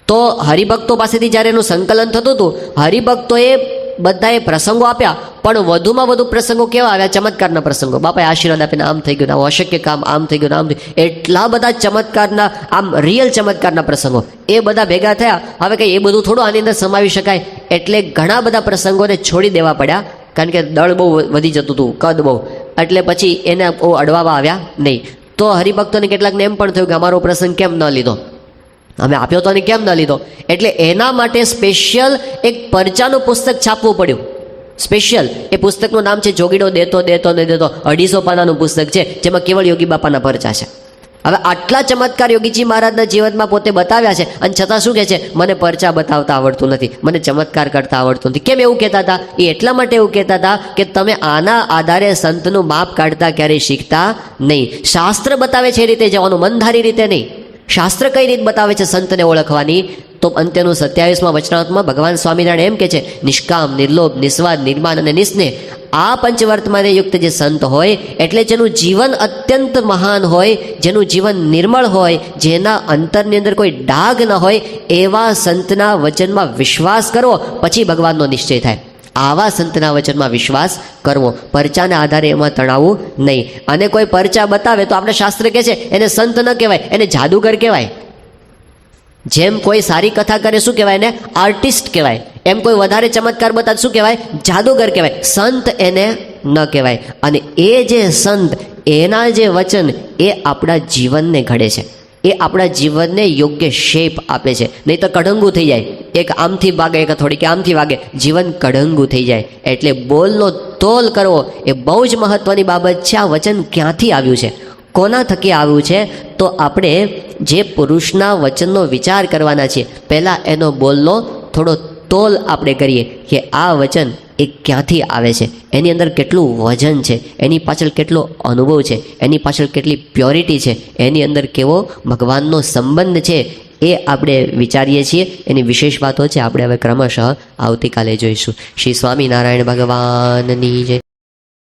તો હરિભક્તો પાસેથી જ્યારે એનું સંકલન થતું હતું, હરિભક્તોએ બધાએ પ્રસંગો આપ્યા, પણ વધુમાં વધુ પ્રસંગો કેવા આવ્યા? ચમત્કારના પ્રસંગો. બાપાએ આશીર્વાદ આપીને આમ થઈ ગયું, આમ અશક્ય કામ આમ થઈ ગયું, આમ એટલા બધા ચમત્કારના, આમ રિયલ ચમત્કારના પ્રસંગો એ બધા ભેગા થયા. હવે કંઈ એ બધું થોડું આની અંદર સમાવી શકાય, એટલે ઘણા બધા પ્રસંગોને છોડી દેવા પડ્યા, કારણ કે દળ બહુ વધી જતું હતું, કદ બહુ, એટલે પછી એને બહુ અડવાવા આવ્યા નહીં. તો હરિભક્તોને કેટલાકને એમ પણ થયું કે અમારો પ્રસંગ કેમ ન લીધો, અમે આપ્યો તો કેમ ન લીધો? એટલે એના માટે સ્પેશિયલ એક પરચાનું પુસ્તક છાપવું પડ્યું. સ્પેશિયલ એ પુસ્તકનું નામ છે જોગીડો દેતો દેતો ને દેતો. 250 પાનાનું પુસ્તક છે, જેમાં કેવળ યોગી બાપાના પરચા છે. હવે આટલા ચમત્કાર યોગીજી મહારાજના જીવનમાં પોતે બતાવ્યા છે, અને છતાં શું કહે છે? મને પરચા બતાવતા આવડતું નથી, મને ચમત્કાર કરતા આવડતું નથી. કેમ એવું કહેતા હતા? એ એટલા માટે એવું કહેતા હતા કે તમે આના આધારે સંતનું માપ કાઢતા ક્યારેય શીખતા નહીં. શાસ્ત્ર બતાવે છે એ રીતે જવાનું, મનધારી રીતે નહીં. શાસ્ત્ર કઈ રીત બતાવે છે સંતને ઓળખવાની? તો અંત્યનું 27માં વચનામૃતમાં ભગવાન સ્વામિનારાયણ એમ કે છે, નિષ્કામ, નિર્લોભ, નિસ્વાદ, નિર્માન અને નિસ્નેહ, આ પંચવર્તમાને યુક્ત જે સંત હોય, એટલે જેનું જીવન અત્યંત મહાન હોય, જેનું જીવન નિર્મળ હોય, જેના અંતરની અંદર કોઈ ડાઘ ન હોય, એવા સંતના વચનમાં વિશ્વાસ કરવો, પછી ભગવાનનો નિશ્ચય થાય. આવા સંતના વચનમાં વિશ્વાસ કરવો, પરચાના આધારે એમાં તણાવવું નહીં. અને કોઈ પરચા બતાવે તો આપણે શાસ્ત્ર કહે છે એને સંત ન કહેવાય, એને જાદુગર કહેવાય. જેમ કોઈ સારી કથા કરે શું કહેવાય? એને આર્ટિસ્ટ કહેવાય. એમ કોઈ વધારે ચમત્કાર બતાવે શું કહેવાય? જાદુગર કહેવાય. સંત એને ન કહેવાય. અને એ જે સંત, એના જે વચન એ આપણા જીવનને ઘડે છે, એ આપણા જીવનને યોગ્ય શેપ આપે છે. નહીં તો કડંગું થઈ જાય, એક આમથી વાગે એક થોડીક આમથી વાગે, જીવન કડંગું થઈ જાય. એટલે બોલનો તોલ કરવો એ બહુ જ મહત્વની બાબત છે. આ વચન ક્યાંથી આવ્યું છે, કોના થકી આવ્યું છે? તો આપણે જે પુરુષના વચનનો વિચાર કરવાના છીએ, પહેલાં એનો બોલનો થોડો તોલ આપણે કરીએ કે આ વચન એ ક્યાંથી આવે છે, એની અંદર કેટલું વજન છે, એની પાછળ કેટલો અનુભવ છે, એની પાછળ કેટલી પ્યોરિટી છે, એની અંદર કેવો ભગવાનનો સંબંધ છે, એ આપણે વિચારીએ છીએ. એની વિશેષ વાતો છે આપણે હવે ક્રમશઃ આવતીકાલે જોઈશું. શ્રી સ્વામિનારાયણ ભગવાનની જય.